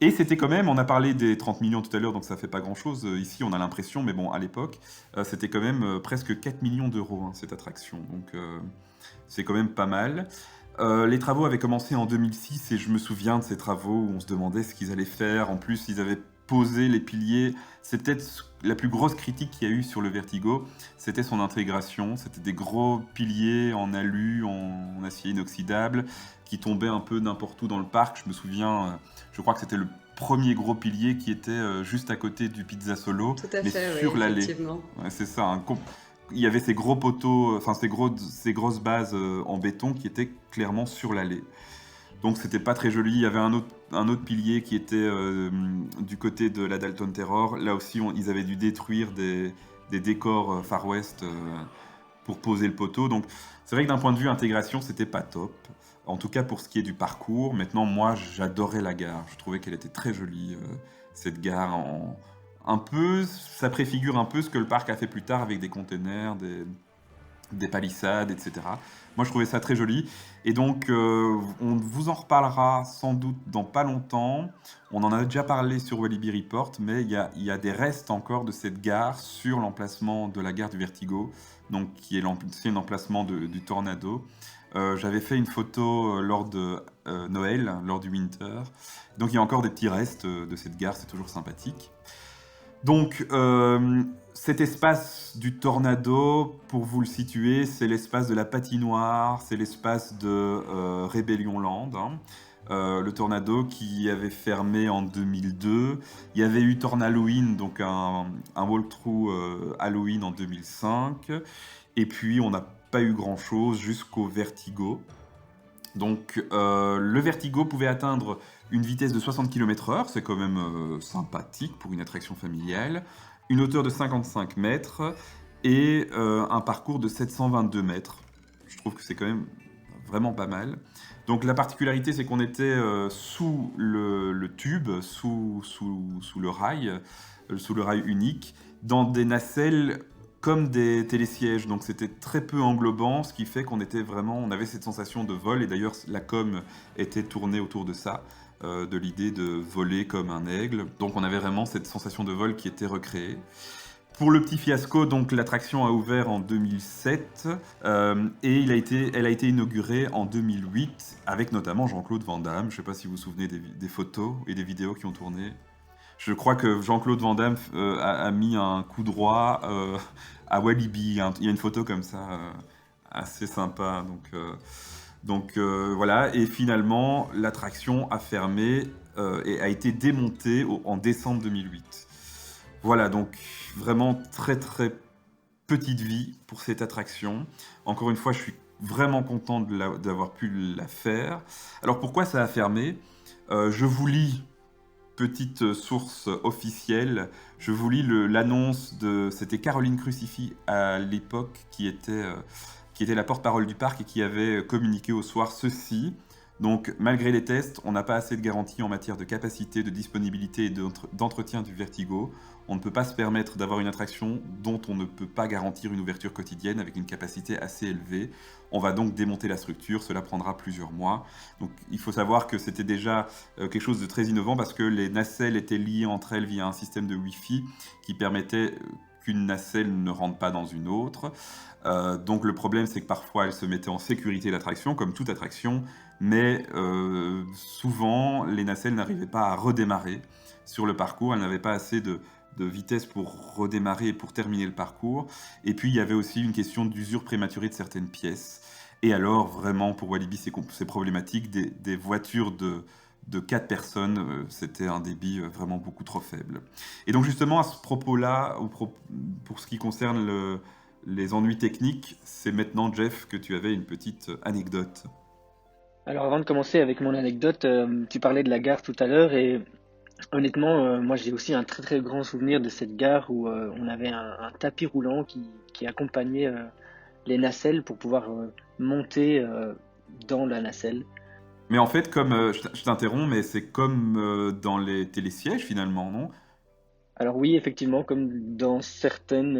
Et c'était quand même, on a parlé des 30 millions tout à l'heure, donc ça fait pas grand-chose. Ici, on a l'impression, mais bon, à l'époque, c'était quand même presque 4 millions d'euros, cette attraction. Donc, c'est quand même pas mal. Les travaux avaient commencé en 2006 et je me souviens de ces travaux où on se demandait ce qu'ils allaient faire. En plus, ils avaient posé les piliers. C'est peut-être la plus grosse critique qu'il y a eu sur le Vertigo, c'était son intégration. C'était des gros piliers en alu, en acier inoxydable, qui tombaient un peu n'importe où dans le parc. Je me souviens, je crois que c'était le premier gros pilier qui était juste à côté du Pizza Solo, Tout à mais fait, sur oui, l'allée. effectivement. Ouais, c'est ça, il y avait ces gros poteaux, enfin ces grosses bases en béton qui étaient clairement sur l'allée. Donc c'était pas très joli. Il y avait un autre pilier qui était du côté de la Dalton Terror. Là aussi, ils avaient dû détruire des décors Far West pour poser le poteau. Donc c'est vrai que d'un point de vue intégration, c'était pas top. En tout cas pour ce qui est du parcours. Maintenant, moi, j'adorais la gare. Je trouvais qu'elle était très jolie, cette gare. Ça préfigure un peu ce que le parc a fait plus tard avec des containers, des palissades, etc. Moi, je trouvais ça très joli. Et donc, on vous en reparlera sans doute dans pas longtemps. On en a déjà parlé sur Walibi Report, mais il y a des restes encore de cette gare sur l'emplacement de la gare du Vertigo, donc qui est l'ancien emplacement du Tornado. J'avais fait une photo lors de Noël, lors du Winter. Donc, il y a encore des petits restes de cette gare, c'est toujours sympathique. Donc, cet espace du Tornado, pour vous le situer, c'est l'espace de la patinoire, c'est l'espace de Rebellion Land, le Tornado qui avait fermé en 2002. Il y avait eu Tornhalloween, donc un walkthrough Halloween en 2005. Et puis, on n'a pas eu grand-chose jusqu'au Vertigo. Donc le Vertigo pouvait atteindre une vitesse de 60 km/h, c'est quand même sympathique pour une attraction familiale, une hauteur de 55 mètres et un parcours de 722 mètres. Je trouve que c'est quand même vraiment pas mal. Donc la particularité, c'est qu'on était sous le tube, sous le rail unique, dans des nacelles comme des télésièges. Donc c'était très peu englobant, ce qui fait on avait cette sensation de vol. Et d'ailleurs, la com était tournée autour de ça, de l'idée de voler comme un aigle. Donc on avait vraiment cette sensation de vol qui était recréée. Pour le petit fiasco, donc l'attraction a ouvert en 2007 et elle a été inaugurée en 2008 avec notamment Jean-Claude Van Damme. Je ne sais pas si vous vous souvenez des photos et des vidéos qui ont tourné. Je crois que Jean-Claude Van Damme a mis un coup droit à Walibi. Il y a une photo comme ça assez sympa. Donc voilà. Et finalement, l'attraction a fermé et a été démontée en décembre 2008. Voilà, donc vraiment très très petite vie pour cette attraction. Encore une fois, je suis vraiment content d'avoir pu la faire. Alors pourquoi ça a fermé ? Je vous lis, petite source officielle, je vous lis l'annonce c'était Caroline Crucifix à l'époque qui était la porte-parole du parc et qui avait communiqué au soir ceci. Donc, malgré les tests, on n'a pas assez de garanties en matière de capacité, de disponibilité et d'entretien du Vertigo. On ne peut pas se permettre d'avoir une attraction dont on ne peut pas garantir une ouverture quotidienne avec une capacité assez élevée. On va donc démonter la structure, cela prendra plusieurs mois. Donc, il faut savoir que c'était déjà quelque chose de très innovant parce que les nacelles étaient liées entre elles via un système de Wi-Fi qui permettait qu'une nacelle ne rentre pas dans une autre. Donc, le problème, c'est que parfois, elle se mettait en sécurité l'attraction, comme toute attraction, mais souvent les nacelles n'arrivaient pas à redémarrer sur le parcours, elles n'avaient pas assez de vitesse pour redémarrer et pour terminer le parcours. Et puis il y avait aussi une question d'usure prématurée de certaines pièces. Et alors vraiment pour Walibi c'est problématique, des voitures de 4 personnes, c'était un débit vraiment beaucoup trop faible. Et donc justement à ce propos-là, pour ce qui concerne les ennuis techniques, c'est maintenant Jeff que tu avais une petite anecdote. Alors avant de commencer avec mon anecdote, tu parlais de la gare tout à l'heure et honnêtement, moi j'ai aussi un très très grand souvenir de cette gare où on avait un tapis roulant qui accompagnait les nacelles pour pouvoir monter dans la nacelle. Mais en fait, comme je t'interromps, mais c'est comme dans les télésièges finalement, non ? Alors oui, effectivement, comme dans certains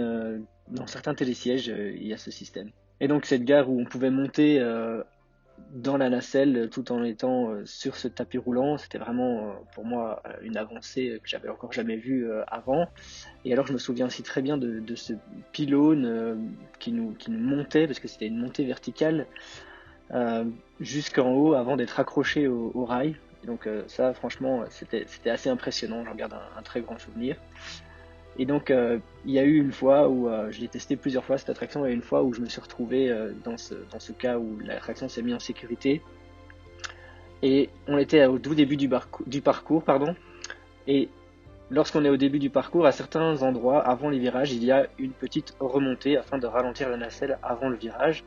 télésièges, il y a ce système. Et donc cette gare où on pouvait monter dans la nacelle tout en étant sur ce tapis roulant, c'était vraiment pour moi une avancée que j'avais encore jamais vue avant. Et alors je me souviens aussi très bien de ce pylône qui nous montait, parce que c'était une montée verticale, jusqu'en haut avant d'être accroché au rail. Et donc ça franchement c'était assez impressionnant, j'en garde un très grand souvenir. Et donc il y a eu une fois où je l'ai testé plusieurs fois cette attraction, et une fois où je me suis retrouvé dans ce cas où l'attraction s'est mise en sécurité. Et on était au tout début du parcours, et lorsqu'on est au début du parcours, à certains endroits, avant les virages, il y a une petite remontée afin de ralentir la nacelle avant le virage.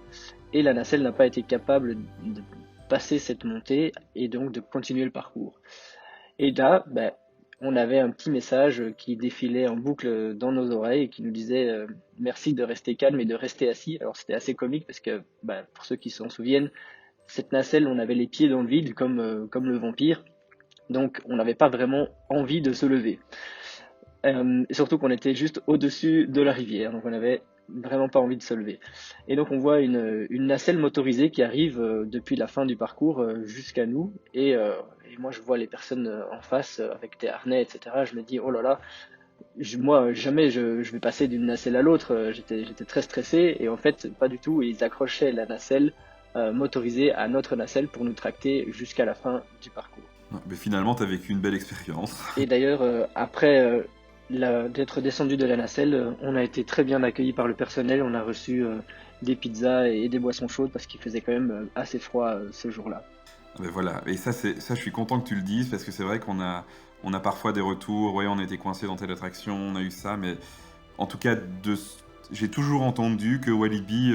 Et la nacelle n'a pas été capable de passer cette montée et donc de continuer le parcours. Et là, on avait un petit message qui défilait en boucle dans nos oreilles et qui nous disait merci de rester calme et de rester assis. Alors c'était assez comique parce que, pour ceux qui s'en souviennent, cette nacelle, on avait les pieds dans le vide comme le vampire. Donc on n'avait pas vraiment envie de se lever. Surtout qu'on était juste au-dessus de la rivière, donc on n'avait vraiment pas envie de se lever. Et donc on voit une nacelle motorisée qui arrive depuis la fin du parcours jusqu'à nous, et moi je vois les personnes en face avec des harnais, etc. Je me dis oh là là, moi jamais je vais passer d'une nacelle à l'autre. J'étais très stressé, et en fait pas du tout. Ils accrochaient la nacelle motorisée à notre nacelle pour nous tracter jusqu'à la fin du parcours. Mais finalement tu as vécu une belle expérience. Et d'ailleurs après d'être descendu de la nacelle, on a été très bien accueillis par le personnel. On a reçu des pizzas et des boissons chaudes parce qu'il faisait quand même assez froid ce jour-là. Mais voilà, et ça je suis content que tu le dises, parce que c'est vrai qu'on a parfois des retours, ouais on était coincé dans telle attraction, on a eu ça, mais en tout cas j'ai toujours entendu que Walibi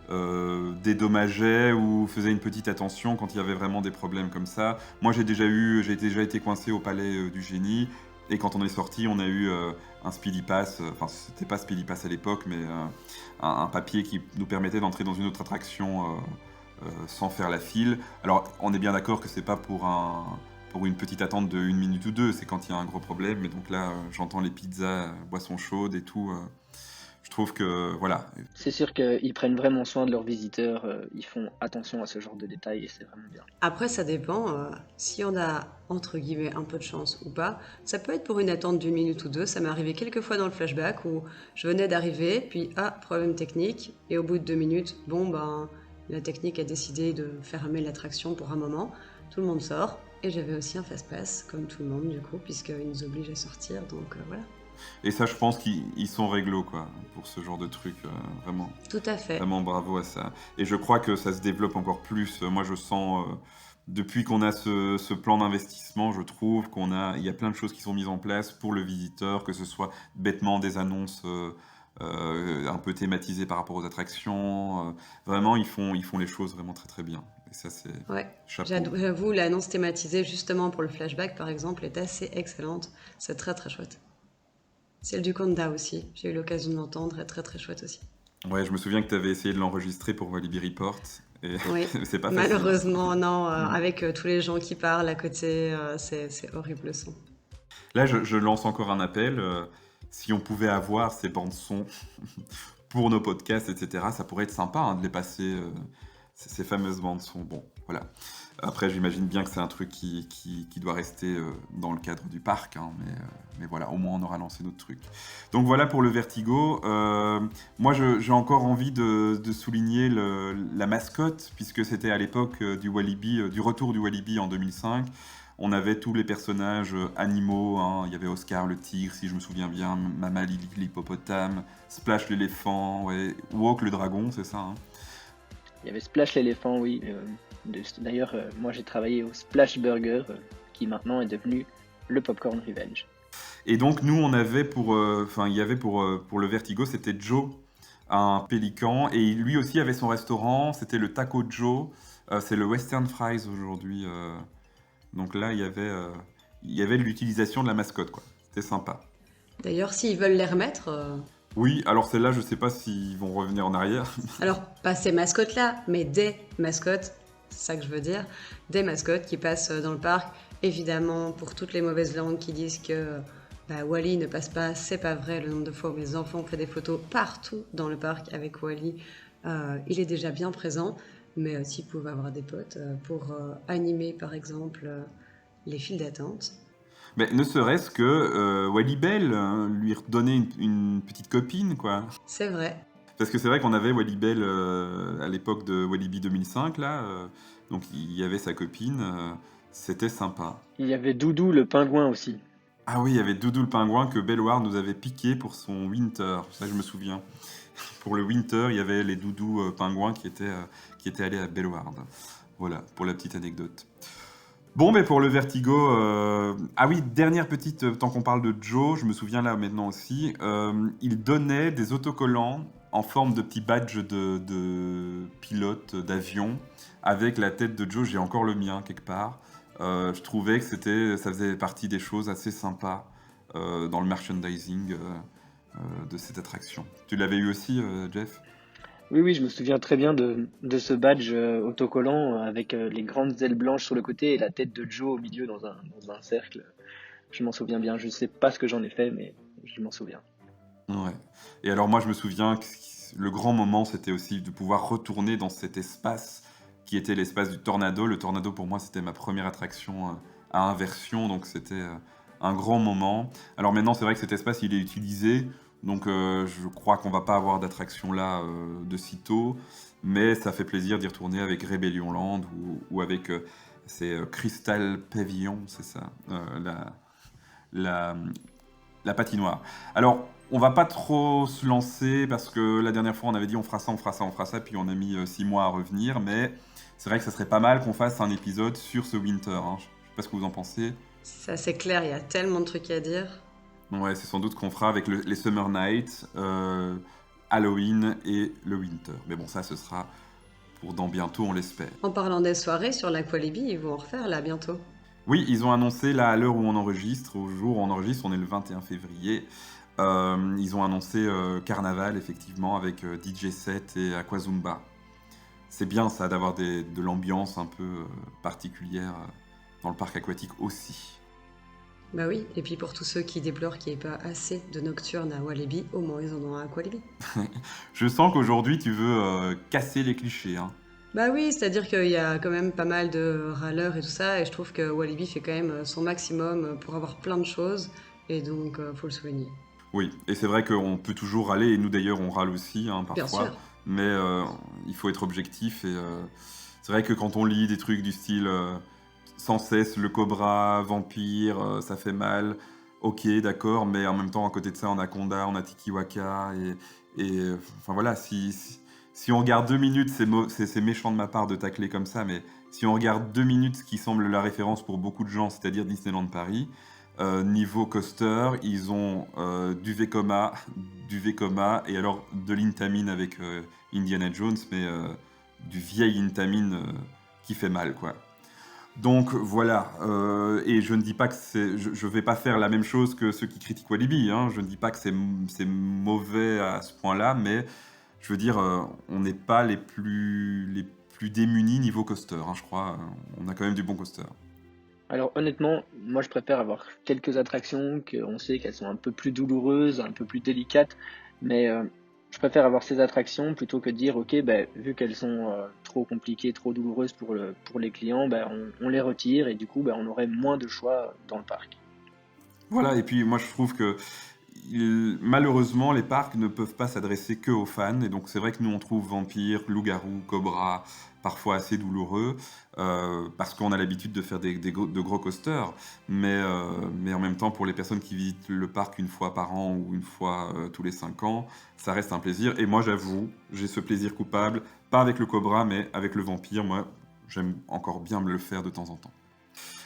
dédommageait ou faisait une petite attention quand il y avait vraiment des problèmes comme ça. Moi, j'ai déjà été coincé au palais du génie, et quand on est sorti, on a eu un Speedy Pass, enfin c'était pas Speedy Pass à l'époque, mais un papier qui nous permettait d'entrer dans une autre attraction sans faire la file. Alors, on est bien d'accord que c'est pas pour une petite attente de 1 minute ou 2, c'est quand il y a un gros problème, mais donc là, j'entends les pizzas, boissons chaudes et tout. Je trouve que, voilà. C'est sûr qu'ils prennent vraiment soin de leurs visiteurs, ils font attention à ce genre de détails et c'est vraiment bien. Après, ça dépend. Si on a, entre guillemets, un peu de chance ou pas, ça peut être pour une attente d'1 minute ou 2. Ça m'est arrivé quelques fois dans le flashback où je venais d'arriver, puis problème technique, et au bout de 2 minutes, la technique a décidé de fermer l'attraction pour un moment. Tout le monde sort, et j'avais aussi un fast-pass, comme tout le monde du coup, puisqu'ils nous obligent à sortir, donc voilà. Et ça, je pense qu'ils sont réglo, quoi, pour ce genre de truc, vraiment. Tout à fait. Vraiment bravo à ça. Et je crois que ça se développe encore plus. Moi, je sens, depuis qu'on a ce plan d'investissement, je trouve il y a plein de choses qui sont mises en place pour le visiteur, que ce soit bêtement des annonces un peu thématisées par rapport aux attractions. Vraiment, ils font les choses vraiment très très bien. Et ça, c'est chapeau. J'avoue, l'annonce thématisée justement pour le flashback, par exemple, est assez excellente. C'est très très chouette. Celle du Conda aussi, j'ai eu l'occasion de l'entendre, est très très chouette aussi. Ouais, je me souviens que tu avais essayé de l'enregistrer pour Walibi Report, et Oui, c'est pas facile. malheureusement, non, avec tous les gens qui parlent à côté, c'est horrible le son. Là, je lance encore un appel. Si on pouvait avoir ces bandes-son pour nos podcasts, etc., ça pourrait être sympa de les passer, ces fameuses bandes-son. Bon, voilà. Après, j'imagine bien que c'est un truc qui doit rester dans le cadre du parc, mais voilà, au moins on aura lancé notre truc. Donc voilà pour le Vertigo. Moi, j'ai encore envie de souligner la mascotte, puisque c'était à l'époque du retour du Walibi en 2005. On avait tous les personnages animaux, il y avait Oscar le tigre, si je me souviens bien, Mama Lily l'hippopotame, Splash l'éléphant, Walk le dragon, c'est ça. Il y avait Splash l'éléphant, oui. D'ailleurs, moi j'ai travaillé au Splash Burger, qui maintenant est devenu le Popcorn Revenge. Et donc nous, on avait pour le Vertigo, c'était Joe, un pélican, et lui aussi avait son restaurant, c'était le Taco Joe, c'est le Western Fries aujourd'hui. Donc là, il y avait l'utilisation de la mascotte, quoi. C'était sympa. D'ailleurs, s'ils veulent les remettre... Oui, alors celle-là, je sais pas s'ils vont revenir en arrière. Alors, pas ces mascottes-là, mais des mascottes, c'est ça que je veux dire, des mascottes qui passent dans le parc. Évidemment, pour toutes les mauvaises langues qui disent que Wally ne passe pas, c'est pas vrai. Le nombre de fois où mes enfants ont fait des photos partout dans le parc avec Wally, il est déjà bien présent. Mais s'ils pouvaient avoir des potes pour animer, par exemple, les files d'attente. Mais ne serait-ce que Wally Bell, lui redonner une petite copine, quoi. C'est vrai. Parce que c'est vrai qu'on avait Wally Bell à l'époque de Walibi 2005, là. Donc il y avait sa copine, c'était sympa. Il y avait Doudou le pingouin aussi. Ah oui, il y avait Doudou le pingouin que Bellward nous avait piqué pour son Winter. Ça, je me souviens. Pour le Winter, il y avait les Doudous pingouins qui étaient allés à Bellward. Voilà, pour la petite anecdote. Bon, mais pour le Vertigo... Ah oui, dernière petite... Tant qu'on parle de Joe, je me souviens là maintenant aussi, il donnait des autocollants en forme de petits badges de pilote d'avion avec la tête de Joe. J'ai encore le mien quelque part. Je trouvais que ça faisait partie des choses assez sympas dans le merchandising de cette attraction. Tu l'avais eu aussi, Jeff ? Oui, je me souviens très bien de ce badge autocollant avec les grandes ailes blanches sur le côté et la tête de Joe au milieu dans un cercle. Je m'en souviens bien. Je ne sais pas ce que j'en ai fait, mais je m'en souviens. Ouais. Et alors moi, je me souviens que le grand moment, c'était aussi de pouvoir retourner dans cet espace qui était l'espace du Tornado. Le Tornado, pour moi, c'était ma première attraction à inversion, donc c'était un grand moment. Alors maintenant, c'est vrai que cet espace, il est utilisé. Donc je crois qu'on va pas avoir d'attraction là de sitôt, mais ça fait plaisir d'y retourner avec Rebellion Land ou avec Crystal Pavilion, c'est ça, la patinoire. Alors on va pas trop se lancer parce que la dernière fois on avait dit on fera ça, puis on a mis 6 mois à revenir, mais c'est vrai que ça serait pas mal qu'on fasse un épisode sur ce Winter. Je sais pas ce que vous en pensez. Ça c'est clair, il y a tellement de trucs à dire. Ouais, c'est sans doute qu'on fera avec les Summer Nights. Halloween et le Winter. Mais bon, ça, ce sera pour dans bientôt, on l'espère. En parlant des soirées sur l'Aqualibi, ils vont en refaire là bientôt. Oui, ils ont annoncé, là, à l'heure où on enregistre, au jour où on enregistre, on est le 21 février, ils ont annoncé Carnaval, effectivement, avec DJ set et Aquazumba. C'est bien, ça, d'avoir de l'ambiance un peu particulière dans le parc aquatique aussi. Bah oui, et puis pour tous ceux qui déplorent qu'il n'y ait pas assez de nocturnes à Walibi, au moins ils en ont un à Aqualibi. Je sens qu'aujourd'hui, tu veux casser les clichés, hein. Bah oui, c'est-à-dire qu'il y a quand même pas mal de râleurs et tout ça, et je trouve que Walibi fait quand même son maximum pour avoir plein de choses, et donc faut le souligner. Oui, et c'est vrai qu'on peut toujours râler, et nous d'ailleurs on râle aussi hein, Bien parfois, sûr. mais il faut être objectif, et c'est vrai que quand on lit des trucs du style sans cesse le cobra, vampire, ça fait mal, ok d'accord, mais en même temps à côté de ça on a Conda, on a Tikiwaka, et enfin voilà, si on regarde 2 minutes, c'est méchant de ma part de tacler comme ça, mais si on regarde 2 minutes, ce qui semble la référence pour beaucoup de gens, c'est-à-dire Disneyland Paris, niveau coaster, ils ont du Vekoma, et alors de l'Intamin avec Indiana Jones, mais du vieil Intamin qui fait mal, quoi. Donc voilà, et je ne dis pas que je vais pas faire la même chose que ceux qui critiquent Walibi, hein. Je ne dis pas que c'est mauvais à ce point-là, mais je veux dire, on n'est pas les plus démunis niveau coaster, hein, je crois. On a quand même du bon coaster. Alors honnêtement, moi je préfère avoir quelques attractions qu'on sait qu'elles sont un peu plus douloureuses, un peu plus délicates, mais je préfère avoir ces attractions plutôt que de dire ok, ben, vu qu'elles sont trop compliquées, trop douloureuses pour les clients, ben, on les retire et du coup ben, on aurait moins de choix dans le parc. Voilà, et puis moi je trouve que malheureusement les parcs ne peuvent pas s'adresser que aux fans, et donc c'est vrai que nous on trouve Vampire, Loup-garou, Cobra parfois assez douloureux, parce qu'on a l'habitude de faire de gros coasters, mais en même temps pour les personnes qui visitent le parc une fois par an ou une fois tous les 5 ans, ça reste un plaisir, et moi j'avoue, j'ai ce plaisir coupable, pas avec le Cobra mais avec le Vampire, moi j'aime encore bien me le faire de temps en temps.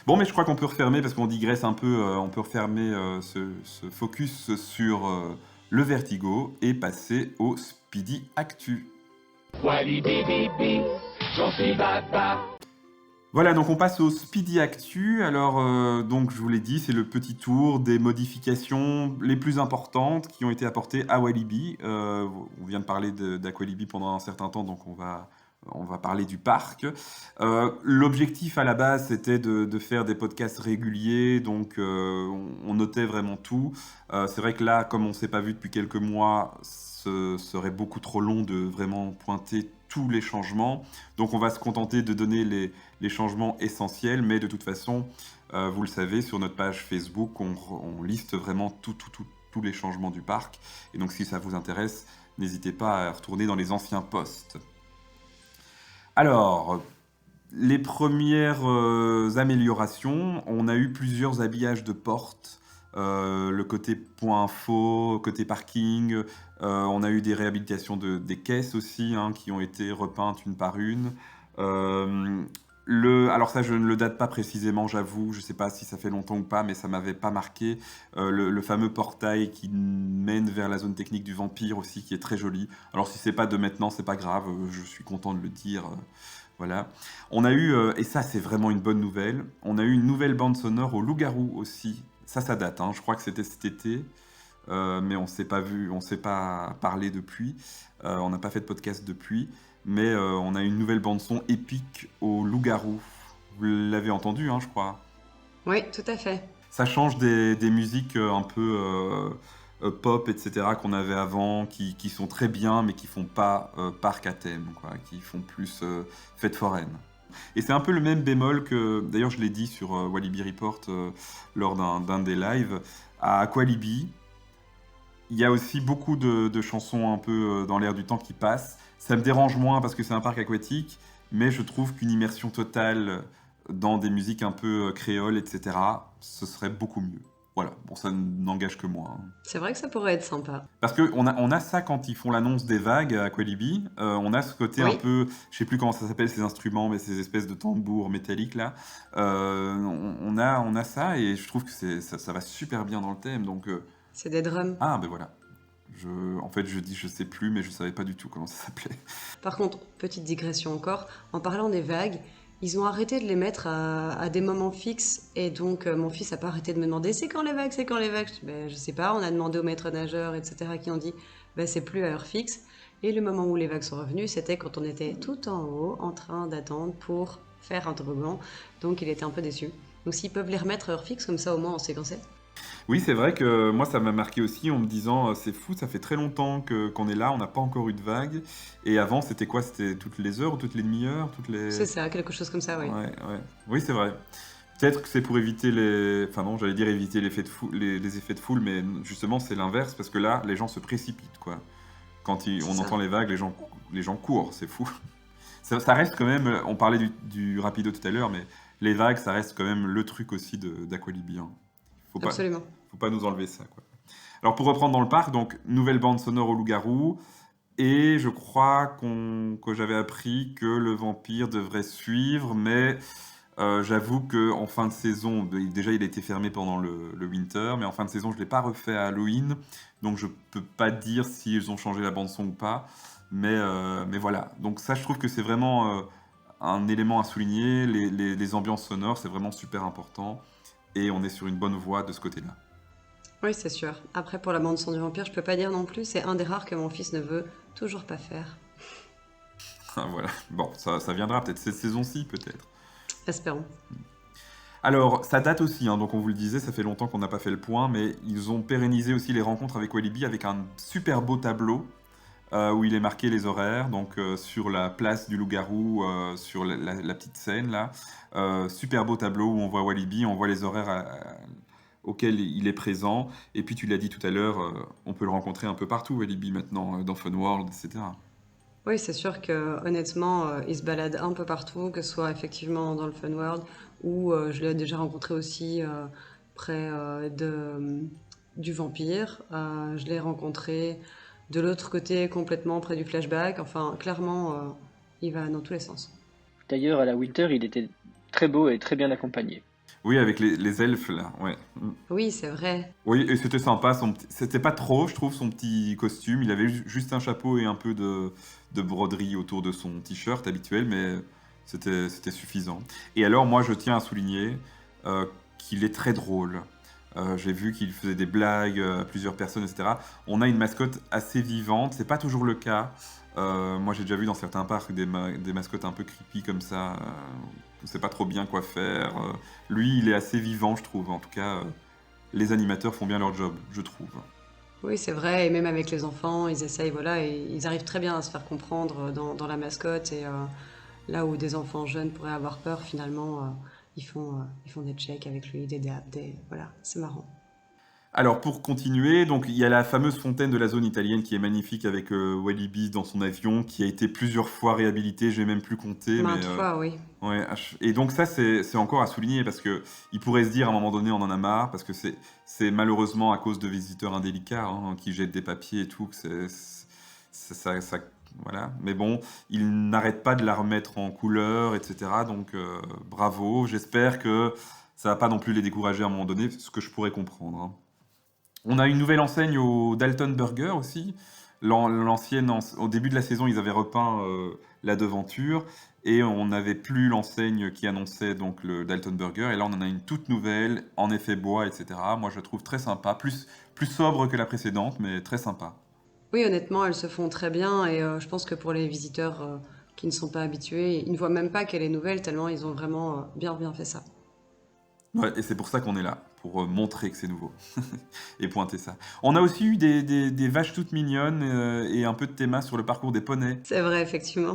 Bon, mais je crois qu'on peut refermer, parce qu'on digresse un peu, on peut refermer ce focus sur le Vertigo et passer au Speedy Actu. Walibi, j'en suis baba. Voilà, donc on passe au Speedy Actu. Alors, donc je vous l'ai dit, c'est le petit tour des modifications les plus importantes qui ont été apportées à Walibi. On vient de parler d'Aqualibi pendant un certain temps, donc on va parler du parc. L'objectif à la base, c'était de faire des podcasts réguliers, donc on notait vraiment tout. C'est vrai que là, comme on ne s'est pas vu depuis quelques mois, ce serait beaucoup trop long de vraiment pointer tous les changements. Donc on va se contenter de donner les changements essentiels, mais de toute façon, vous le savez, sur notre page Facebook, on liste vraiment tous les changements du parc. Et donc si ça vous intéresse, n'hésitez pas à retourner dans les anciens posts. Alors, les premières améliorations, on a eu plusieurs habillages de portes, le côté point info, côté parking, on a eu des réhabilitations des caisses aussi, hein, qui ont été repeintes une par une. Alors ça, je ne le date pas précisément, j'avoue, je ne sais pas si ça fait longtemps ou pas, mais ça ne m'avait pas marqué. Le fameux portail qui mène vers la zone technique du Vampire aussi, qui est très joli. Alors si c'est pas de maintenant, c'est pas grave, je suis content de le dire. Voilà. On a eu, et ça c'est vraiment une bonne nouvelle, on a eu une nouvelle bande sonore au Loup-garou aussi. Ça date, hein, je crois que c'était cet été, mais on ne s'est pas vu, on ne s'est pas parlé depuis, on n'a pas fait de podcast depuis. Mais on a une nouvelle bande-son épique au Loup-garou. Vous l'avez entendu, hein, je crois. Oui, tout à fait. Ça change des musiques un peu pop, etc., qu'on avait avant, qui sont très bien, mais qui font pas parc à thème, quoi, qui font plus fête foraine. Et c'est un peu le même bémol que, d'ailleurs je l'ai dit sur Walibi Report lors d'un des lives, à Aqualibi, il y a aussi beaucoup de chansons un peu dans l'air du temps qui passent. Ça me dérange moins parce que c'est un parc aquatique, mais je trouve qu'une immersion totale dans des musiques un peu créoles, etc., ce serait beaucoup mieux. Voilà, bon, ça n'engage que moi, hein. C'est vrai que ça pourrait être sympa. Parce qu'on a ça quand ils font l'annonce des vagues à Aqualibi. On a ce côté Oui. un peu, je sais plus comment ça s'appelle ces instruments, mais ces espèces de tambours métalliques là. On a ça, et je trouve que ça va super bien dans le thème. Donc, C'est des drums. ah ben voilà. En fait, je dis je sais plus, mais je savais pas du tout comment ça s'appelait. Par contre, petite digression encore, en parlant des vagues, ils ont arrêté de les mettre à des moments fixes et donc mon fils a pas arrêté de me demander c'est quand les vagues, c'est quand les vagues. Je dis ben, je sais pas, on a demandé aux maîtres nageurs, etc. qui ont dit ben, c'est plus à heure fixe. Et le moment où les vagues sont revenues, c'était quand on était tout en haut en train d'attendre pour faire un toboggan. Donc il était un peu déçu. Donc s'ils peuvent les remettre à heure fixe, comme ça au moins on sait quand c'est. Oui, c'est vrai que moi, ça m'a marqué aussi en me disant c'est fou, ça fait très longtemps qu'on est là, on n'a pas encore eu de vague. Et avant, c'était quoi? C'était toutes les heures ou toutes les demi-heures C'est ça, quelque chose comme ça, oui. Ouais. Oui, c'est vrai. Peut-être que c'est pour éviter les... Enfin non, j'allais dire éviter les effets de foule, mais justement, c'est l'inverse, parce que là, les gens se précipitent, quoi. Quand on entend les vagues, les gens courent, c'est fou. Ça reste quand même... On parlait du rapido tout à l'heure, mais les vagues, ça reste quand même le truc aussi d'Aqualibi, hein. Absolument. Faut pas nous enlever ça, quoi. Alors, pour reprendre dans le parc, donc, nouvelle bande sonore au loup-garou, et je crois que j'avais appris que le vampire devrait suivre, mais j'avoue qu'en fin de saison, déjà il a été fermé pendant le winter, mais en fin de saison je ne l'ai pas refait à Halloween, donc je peux pas dire s'ils ont changé la bande-son ou pas, mais voilà. Donc ça, je trouve que c'est vraiment un élément à souligner, les ambiances sonores, c'est vraiment super important, et on est sur une bonne voie de ce côté-là. Oui, c'est sûr. Après, pour la bande-son du vampire, je peux pas dire non plus, c'est un des rares que mon fils ne veut toujours pas faire. Ah, voilà. Bon, ça viendra peut-être cette saison-ci, peut-être. Espérons. Alors, ça date aussi, hein, donc on vous le disait, ça fait longtemps qu'on n'a pas fait le point, mais ils ont pérennisé aussi les rencontres avec Walibi avec un super beau tableau où il est marqué les horaires, donc sur la place du loup-garou, sur la petite scène là. Super beau tableau où on voit Walibi, on voit les horaires auxquels il est présent. Et puis tu l'as dit tout à l'heure, on peut le rencontrer un peu partout, Walibi maintenant, dans Fun World, etc. Oui, c'est sûr que honnêtement, il se balade un peu partout, que ce soit effectivement dans le Fun World ou je l'ai déjà rencontré aussi près du vampire. Je l'ai rencontré de l'autre côté, complètement près du flashback. Enfin, clairement, il va dans tous les sens. D'ailleurs, à la Winter, il était très beau et très bien accompagné. Oui, avec les elfes là, ouais. Oui, c'est vrai. Oui, et c'était sympa, c'était pas trop, je trouve, son petit costume. Il avait juste un chapeau et un peu de broderie autour de son t-shirt habituel, mais c'était suffisant. Et alors, moi, je tiens à souligner qu'il est très drôle. J'ai vu qu'il faisait des blagues à plusieurs personnes, etc. On a une mascotte assez vivante, c'est pas toujours le cas. Moi, j'ai déjà vu dans certains parcs des mascottes un peu creepy comme ça. On sait pas trop bien quoi faire. Lui, il est assez vivant, je trouve. En tout cas, les animateurs font bien leur job, je trouve. Oui, c'est vrai, et même avec les enfants, ils essayent, voilà, et ils arrivent très bien à se faire comprendre dans la mascotte, et là où des enfants jeunes pourraient avoir peur, finalement, ils font des checks avec lui, des dabs, voilà, c'est marrant. Alors, pour continuer, donc il y a la fameuse fontaine de la zone italienne qui est magnifique avec Walibi dans son avion, qui a été plusieurs fois réhabilitée, j'ai même plus compté. Maintes fois, oui. Ouais, et donc ça, c'est encore à souligner parce que il pourrait se dire à un moment donné, on en a marre, parce que c'est malheureusement à cause de visiteurs indélicats qui jettent des papiers et tout, que ça, voilà. Mais bon, ils n'arrêtent pas de la remettre en couleur, etc. Donc bravo, j'espère que ça va pas non plus les décourager à un moment donné, ce que je pourrais comprendre. On a une nouvelle enseigne au Dalton Burger aussi. L'ancienne, au début de la saison, ils avaient repeint la devanture et on n'avait plus l'enseigne qui annonçait donc le Dalton Burger. Et là, on en a une toute nouvelle, en effet bois, etc. Moi, je la trouve très sympa, plus sobre que la précédente, mais très sympa. Oui, honnêtement, elles se font très bien et je pense que pour les visiteurs qui ne sont pas habitués, ils ne voient même pas qu'elle est nouvelle tellement ils ont vraiment bien fait ça. Ouais, et c'est pour ça qu'on est là, pour montrer que c'est nouveau et pointer ça. On a aussi eu des vaches toutes mignonnes et un peu de théma sur le parcours des poneys. C'est vrai, effectivement.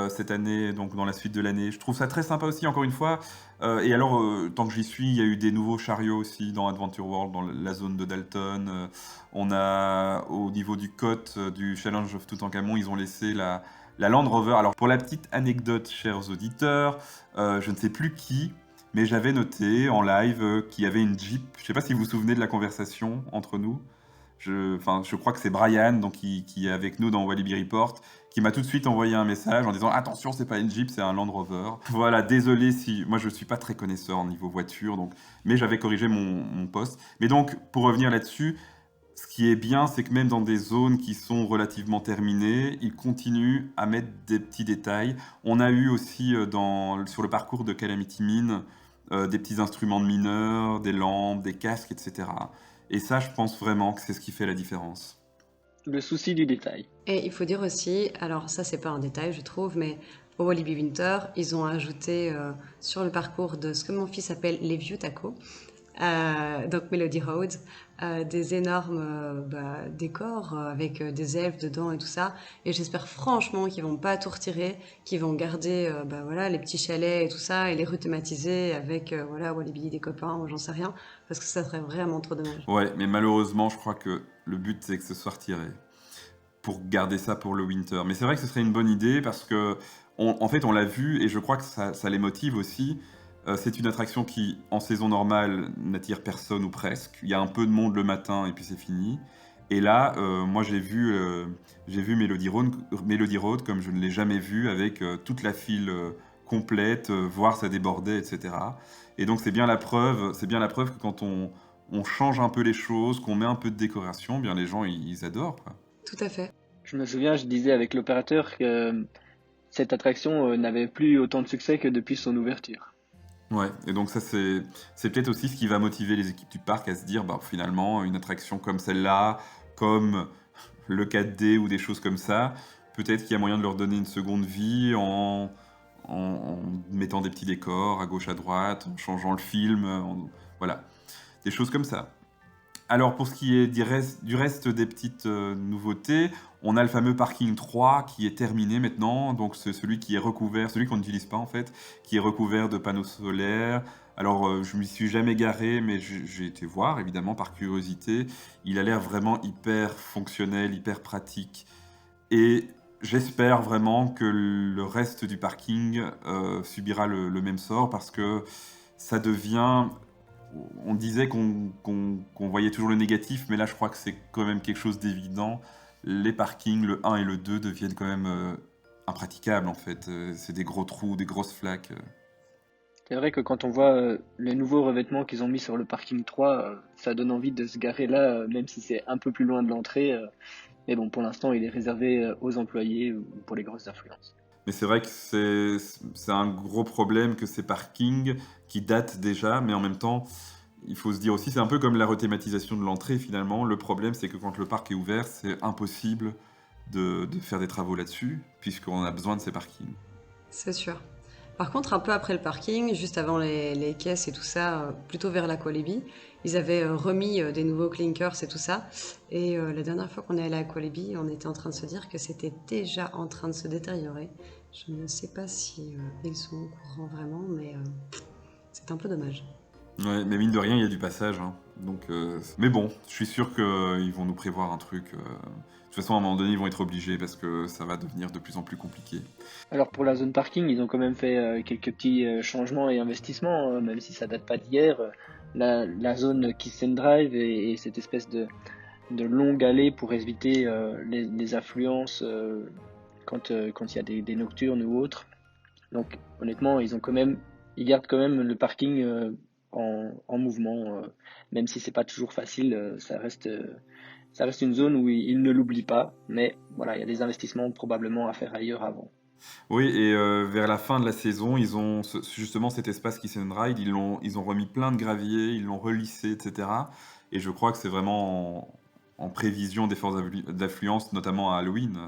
Cette année, donc dans la suite de l'année. Je trouve ça très sympa aussi, encore une fois. Et alors, tant que j'y suis, il y a eu des nouveaux chariots aussi dans Adventure World, dans la zone de Dalton. On a, au niveau du COT, du Challenge of Toutankhamon, ils ont laissé la Land Rover. Alors, pour la petite anecdote, chers auditeurs, je ne sais plus qui, mais j'avais noté en live qu'il y avait une Jeep. Je ne sais pas si vous vous souvenez de la conversation entre nous. Je crois que c'est Brian, donc, qui est avec nous dans Walibi Report, qui m'a tout de suite envoyé un message en disant « Attention, c'est pas une Jeep, c'est un Land Rover. » Voilà, désolé si... Moi, je suis pas très connaisseur au niveau voiture, mais j'avais corrigé mon post. Mais donc, pour revenir là-dessus, Ce qui est bien, c'est que même dans des zones qui sont relativement terminées, ils continuent à mettre des petits détails. On a eu aussi sur le parcours de Calamity Mine des petits instruments de mineurs, des lampes, des casques, etc. Et ça, je pense vraiment que c'est ce qui fait la différence. Le souci du détail. Et il faut dire aussi, alors ça c'est pas un détail je trouve, mais au Walibi Winter, ils ont ajouté sur le parcours de ce que mon fils appelle les vieux tacos, donc Melody Road, des énormes décors avec des elfes dedans et tout ça. Et j'espère franchement qu'ils vont pas tout retirer, qu'ils vont garder voilà, les petits chalets et tout ça et les rethématiser avec voilà, Walibi des copains ou j'en sais rien, parce que ça serait vraiment trop dommage. Ouais, mais malheureusement, je crois que le but c'est que ce soit retiré pour garder ça pour le winter. Mais c'est vrai que ce serait une bonne idée parce que en fait on l'a vu et je crois que ça les motive aussi. C'est une attraction qui, en saison normale, n'attire personne ou presque. Il y a un peu de monde le matin et puis c'est fini. Et là, moi j'ai vu Melody Road comme je ne l'ai jamais vu, avec toute la file complète, voire ça débordait, etc. Et donc c'est bien la preuve que quand on change un peu les choses, qu'on met un peu de décoration, bien les gens ils adorent, quoi. Tout à fait. Je me souviens, je disais avec l'opérateur que cette attraction n'avait plus autant de succès que depuis son ouverture. Ouais, et donc ça c'est peut-être aussi ce qui va motiver les équipes du parc à se dire finalement une attraction comme celle-là, comme le 4D ou des choses comme ça, peut-être qu'il y a moyen de leur donner une seconde vie en mettant des petits décors à gauche à droite, en changeant le film, voilà, des choses comme ça. Alors pour ce qui est du reste des petites nouveautés, on a le fameux parking 3 qui est terminé maintenant, donc c'est celui qui est recouvert, celui qu'on n'utilise pas en fait, qui est recouvert de panneaux solaires. Alors je m'y suis jamais garé, mais j'ai été voir évidemment par curiosité. Il a l'air vraiment hyper fonctionnel, hyper pratique. Et j'espère vraiment que le reste du parking subira le même sort parce que ça devient... On disait qu'on voyait toujours le négatif, mais là je crois que c'est quand même quelque chose d'évident. Les parkings, le 1 et le 2, deviennent quand même impraticables en fait. C'est des gros trous, des grosses flaques. C'est vrai que quand on voit les nouveaux revêtements qu'ils ont mis sur le parking 3, ça donne envie de se garer là, même si c'est un peu plus loin de l'entrée. Mais bon, pour l'instant, il est réservé aux employés ou pour les grosses affluences. Mais c'est vrai que c'est un gros problème que ces parkings qui datent déjà, mais en même temps, il faut se dire aussi, c'est un peu comme la rethématisation de l'entrée finalement. Le problème, c'est que quand le parc est ouvert, c'est impossible de faire des travaux là-dessus, puisqu'on a besoin de ces parkings. C'est sûr. Par contre, un peu après le parking, juste avant les caisses et tout ça, plutôt vers l'Aqualibi, ils avaient remis des nouveaux clinkers et tout ça. Et la dernière fois qu'on est allé à l'Aqualibi, on était en train de se dire que c'était déjà en train de se détériorer. Je ne sais pas si ils sont au courant vraiment, mais c'est un peu dommage. Ouais, mais mine de rien, il y a du passage. Hein. Donc, mais bon, je suis sûr qu'ils vont nous prévoir un truc. De toute façon, à un moment donné, ils vont être obligés parce que ça va devenir de plus en plus compliqué. Alors pour la zone parking, ils ont quand même fait quelques petits changements et investissements, même si ça date pas d'hier. La zone Kiss and Drive et cette espèce de longue allée pour éviter les affluences quand il y a des nocturnes ou autres. Donc honnêtement, ils gardent quand même le parking en mouvement, même si c'est pas toujours facile, ça reste une zone où ils ne l'oublient pas, mais voilà, il y a des investissements probablement à faire ailleurs avant. Oui, et vers la fin de la saison, ils ont justement cet espace Kiss and Ride, ils ont remis plein de gravier, ils l'ont relissé, etc. Et je crois que c'est vraiment en prévision des forces d'affluence, notamment à Halloween.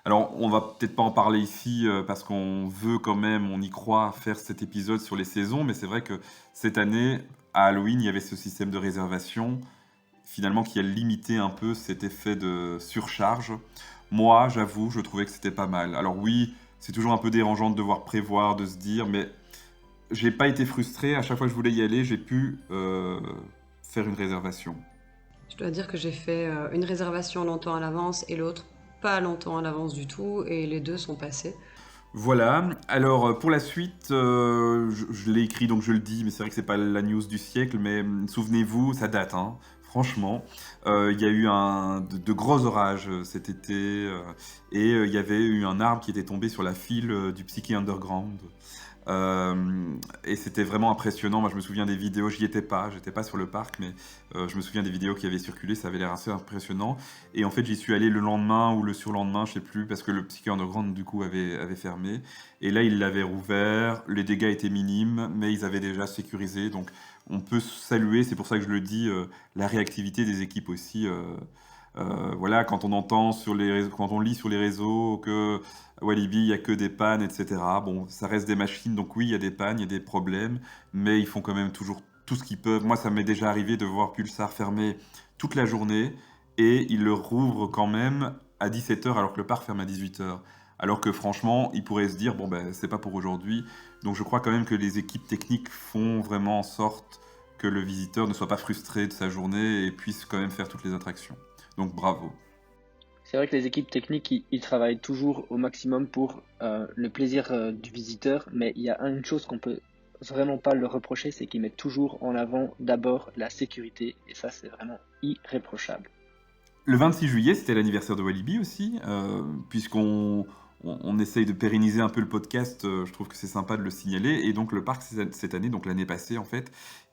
Alors, on va peut-être pas en parler ici parce qu'on veut quand même, on y croit, faire cet épisode sur les saisons, mais c'est vrai que cette année, à Halloween, il y avait ce système de réservation, finalement, qui a limité un peu cet effet de surcharge. Moi, j'avoue, je trouvais que c'était pas mal. Alors oui, c'est toujours un peu dérangeant de devoir prévoir, de se dire, mais j'ai pas été frustré. À chaque fois que je voulais y aller, j'ai pu faire une réservation. Je dois dire que j'ai fait une réservation longtemps à l'avance et l'autre pas longtemps à l'avance du tout, et les deux sont passés. Voilà, alors pour la suite, je l'ai écrit donc je le dis, mais c'est vrai que c'est pas la news du siècle, mais souvenez-vous, ça date, hein, franchement. Il y a eu de gros orages cet été, et il y avait eu un arbre qui était tombé sur la file du Psyché Underground. Et c'était vraiment impressionnant. Moi, je me souviens des vidéos, j'étais pas sur le parc, mais je me souviens des vidéos qui avaient circulé, ça avait l'air assez impressionnant. Et en fait, j'y suis allé le lendemain ou le surlendemain, je sais plus, parce que le Psyché Underground, du coup, avait fermé. Et là, ils l'avaient rouvert, les dégâts étaient minimes, mais ils avaient déjà sécurisé. Donc, on peut saluer, c'est pour ça que je le dis, la réactivité des équipes aussi. Voilà, quand on entend quand on lit sur les réseaux que Walibi, il n'y a que des pannes, etc. Bon, ça reste des machines, donc oui, il y a des pannes, il y a des problèmes, mais ils font quand même toujours tout ce qu'ils peuvent. Moi, ça m'est déjà arrivé de voir Pulsar fermer toute la journée et ils le rouvrent quand même à 17h alors que le parc ferme à 18h. Alors que franchement, ils pourraient se dire, bon, ben, c'est pas pour aujourd'hui. Donc je crois quand même que les équipes techniques font vraiment en sorte que le visiteur ne soit pas frustré de sa journée et puisse quand même faire toutes les attractions. Donc bravo. C'est vrai que les équipes techniques, ils travaillent toujours au maximum pour le plaisir du visiteur, mais il y a une chose qu'on peut vraiment pas leur reprocher, c'est qu'ils mettent toujours en avant d'abord la sécurité, et ça c'est vraiment irréprochable. Le 26 juillet, c'était l'anniversaire de Walibi aussi, puisqu'on essaye de pérenniser un peu le podcast, je trouve que c'est sympa de le signaler, et donc le parc cette année, donc l'année passée en fait,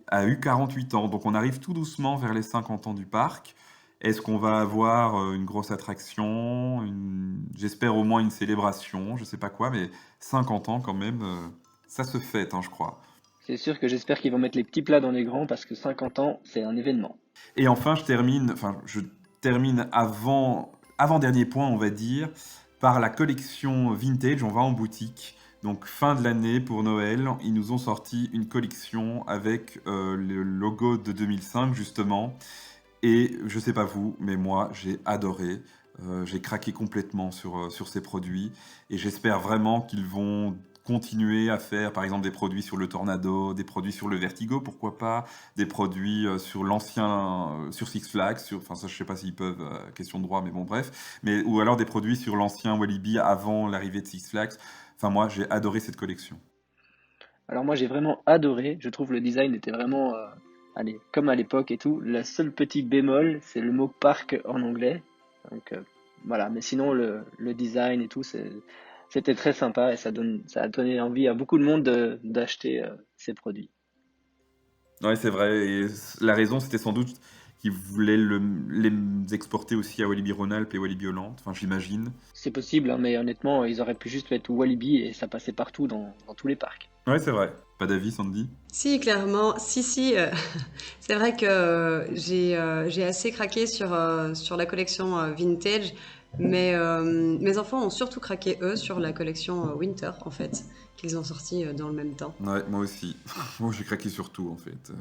a eu 48 ans, donc on arrive tout doucement vers les 50 ans du parc. Est-ce qu'on va avoir une grosse attraction, j'espère au moins une célébration, je sais pas quoi, mais 50 ans quand même, ça se fête, hein, je crois. C'est sûr que j'espère qu'ils vont mettre les petits plats dans les grands, parce que 50 ans, c'est un événement. Et enfin, je termine avant-dernier point, on va dire, par la collection vintage. On va en boutique. Donc, fin de l'année pour Noël, ils nous ont sorti une collection avec le logo de 2005, justement. Et je sais pas vous, mais moi, j'ai adoré. J'ai craqué complètement sur ces produits. Et j'espère vraiment qu'ils vont continuer à faire, par exemple, des produits sur le Tornado, des produits sur le Vertigo, pourquoi pas, des produits sur sur Six Flags, enfin ça je sais pas s'ils peuvent, question de droit, mais bon bref, ou alors des produits sur l'ancien Walibi avant l'arrivée de Six Flags. Enfin moi j'ai adoré cette collection. Alors moi j'ai vraiment adoré, je trouve le design était vraiment, comme à l'époque et tout. Le seul petit bémol, c'est le mot parc en anglais. Donc voilà, mais sinon le design et tout, c'était très sympa et ça a donné envie à beaucoup de monde d'acheter ces produits. Ouais, c'est vrai. Et la raison, c'était sans doute qu'ils voulaient les exporter aussi à Walibi Rhône-Alpes et Walibi Holland. Enfin, j'imagine. C'est possible, hein, mais honnêtement, ils auraient pu juste mettre Walibi et ça passait partout dans tous les parcs. Ouais, c'est vrai. Pas d'avis, Sandy? Si, clairement. Si, c'est vrai que j'ai assez craqué sur la collection vintage, mais mes enfants ont surtout craqué, eux, sur la collection winter, en fait, qu'ils ont sorti dans le même temps. Ouais, moi aussi. Moi, j'ai craqué sur tout, en fait.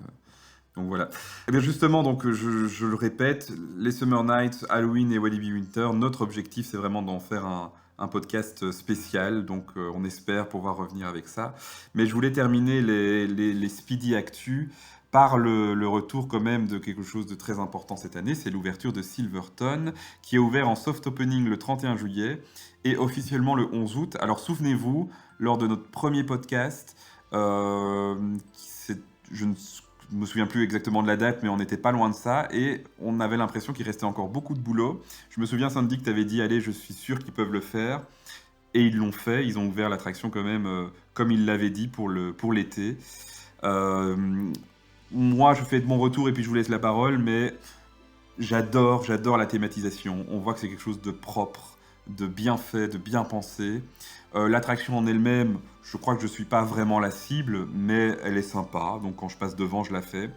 Donc voilà. Et bien justement, donc je le répète, les Summer Nights, Halloween et Walibi Winter, notre objectif, c'est vraiment d'en faire un podcast spécial. Donc on espère pouvoir revenir avec ça. Mais je voulais terminer les Speedy Actu par le retour quand même de quelque chose de très important cette année. C'est l'ouverture de Silverton, qui est ouvert en soft opening le 31 juillet et officiellement le 11 août. Alors souvenez-vous, lors de notre premier podcast, je ne me souviens plus exactement de la date, mais on n'était pas loin de ça, et on avait l'impression qu'il restait encore beaucoup de boulot. Je me souviens, Sandy, que tu avais dit, allez, je suis sûr qu'ils peuvent le faire, et ils l'ont fait, ils ont ouvert l'attraction quand même, comme ils l'avaient dit, pour l'été. Moi, je fais de mon retour, et puis je vous laisse la parole, mais j'adore la thématisation. On voit que c'est quelque chose de propre, de bien fait, de bien pensé. L'attraction en elle-même, je crois que je ne suis pas vraiment la cible, mais elle est sympa, donc quand je passe devant, je la fais.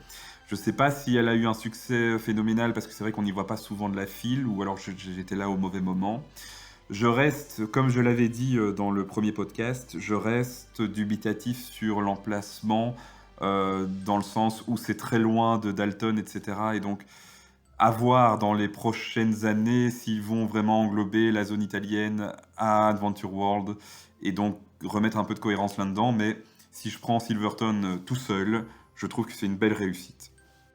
Je ne sais pas si elle a eu un succès phénoménal, parce que c'est vrai qu'on n'y voit pas souvent de la file, ou alors j'étais là au mauvais moment. Je reste, comme je l'avais dit dans le premier podcast, je reste dubitatif sur l'emplacement, dans le sens où c'est très loin de Dalton, etc. Et donc, à voir dans les prochaines années s'ils vont vraiment englober la zone italienne à Adventure World et donc remettre un peu de cohérence là-dedans. Mais si je prends Silverton tout seul, je trouve que c'est une belle réussite.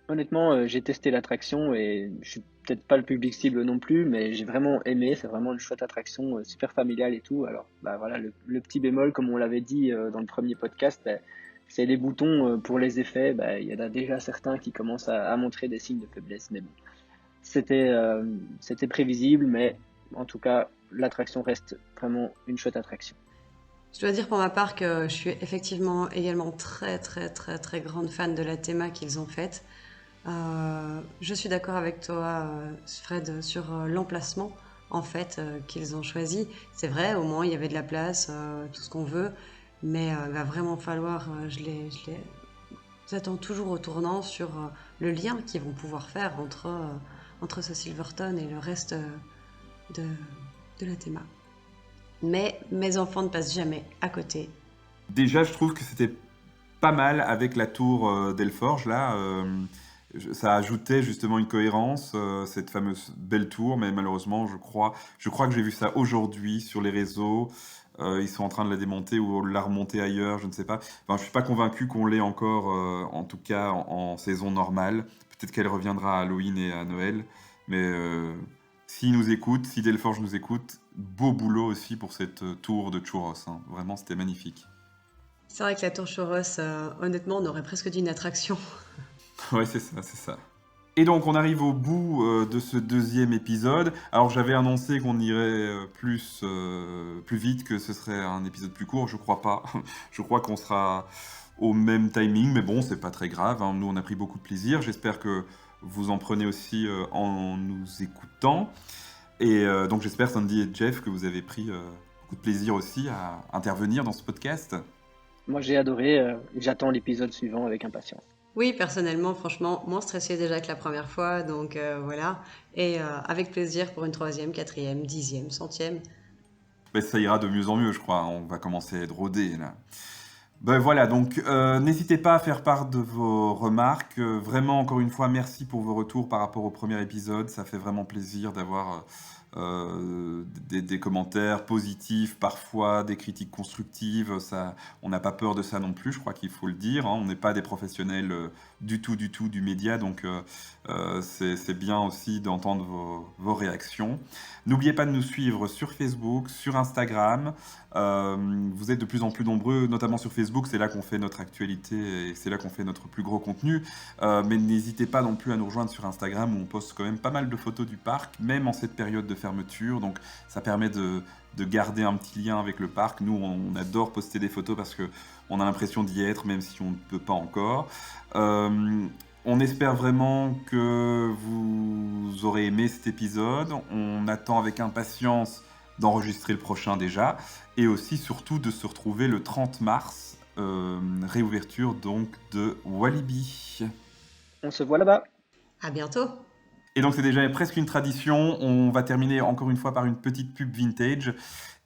Honnêtement, j'ai testé l'attraction et je suis peut-être pas le public cible non plus, mais j'ai vraiment aimé. C'est vraiment une chouette attraction, super familiale et tout. Alors, voilà, le petit bémol, comme on l'avait dit dans le premier podcast, c'est les boutons pour les effets. Il y en a déjà certains qui commencent à montrer des signes de faiblesse, mais bon. C'était prévisible, mais en tout cas, l'attraction reste vraiment une chouette attraction. Je dois dire pour ma part que je suis effectivement également très grande fan de la théma qu'ils ont faite. Je suis d'accord avec toi, Fred, sur l'emplacement en fait qu'ils ont choisi. C'est vrai, au moins il y avait de la place, tout ce qu'on veut, mais il va vraiment falloir, j'attends toujours au tournant sur le lien qu'ils vont pouvoir faire entre ce Silverton et le reste de la théma. Mais mes enfants ne passent jamais à côté. Déjà, je trouve que c'était pas mal avec la tour d'Elforge, là. Ça ajoutait justement une cohérence, cette fameuse belle tour, mais malheureusement, je crois que j'ai vu ça aujourd'hui sur les réseaux. Ils sont en train de la démonter ou de la remonter ailleurs, je ne sais pas. Enfin, je suis pas convaincu qu'on l'ait encore, en tout cas en saison normale. Peut-être qu'elle reviendra à Halloween et à Noël, mais s'ils nous écoutent, si Delforge nous écoute, beau boulot aussi pour cette tour de Churros. Hein. Vraiment, c'était magnifique. C'est vrai que la tour Churros, honnêtement, on aurait presque dit une attraction. Ouais, c'est ça. Et donc, on arrive au bout de ce deuxième épisode. Alors, j'avais annoncé qu'on irait plus vite, que ce serait un épisode plus court. Je crois pas. Je crois qu'on sera au même timing, mais bon, c'est pas très grave. Hein. Nous, on a pris beaucoup de plaisir. J'espère que vous en prenez aussi en nous écoutant. Et donc, j'espère, Sandy et Jeff, que vous avez pris beaucoup de plaisir aussi à intervenir dans ce podcast. Moi, j'ai adoré. J'attends l'épisode suivant avec impatience. Oui, personnellement, franchement, moins stressée déjà que la première fois, donc voilà. Et avec plaisir pour une 3e, 4e, 10e, 100e. Ben, ça ira de mieux en mieux, je crois. On va commencer à être rodé, là. Ben voilà, donc n'hésitez pas à faire part de vos remarques. Vraiment, encore une fois, merci pour vos retours par rapport au premier épisode. Ça fait vraiment plaisir d'avoir des commentaires positifs, parfois des critiques constructives. Ça, on n'a pas peur de ça non plus, je crois qu'il faut le dire. Hein. On n'est pas des professionnels du tout du média, donc c'est bien aussi d'entendre vos réactions. N'oubliez pas de nous suivre sur Facebook, sur Instagram. Vous êtes de plus en plus nombreux, notamment sur Facebook, c'est là qu'on fait notre actualité et c'est là qu'on fait notre plus gros contenu. Mais n'hésitez pas non plus à nous rejoindre sur Instagram où on poste quand même pas mal de photos du parc, même en cette période de fermeture. Donc ça permet de garder un petit lien avec le parc. Nous, on adore poster des photos parce qu'on a l'impression d'y être, même si on ne peut pas encore. On espère vraiment que vous aurez aimé cet épisode. On attend avec impatience d'enregistrer le prochain déjà, et aussi surtout de se retrouver le 30 mars, réouverture donc de Walibi. On se voit là-bas. À bientôt. Et donc c'est déjà presque une tradition, on va terminer encore une fois par une petite pub vintage,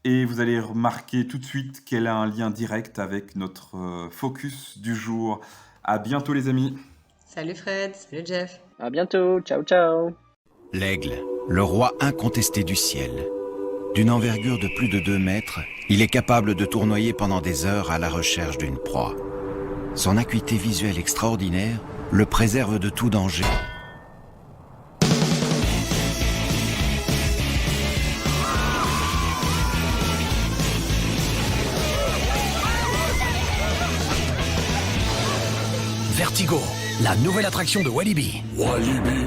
et vous allez remarquer tout de suite qu'elle a un lien direct avec notre focus du jour. À bientôt les amis. Salut Fred, salut Jeff. À bientôt, ciao ciao. L'aigle, le roi incontesté du ciel. D'une envergure de plus de 2 mètres, il est capable de tournoyer pendant des heures à la recherche d'une proie. Son acuité visuelle extraordinaire le préserve de tout danger. Vertigo, la nouvelle attraction de Walibi. Walibi.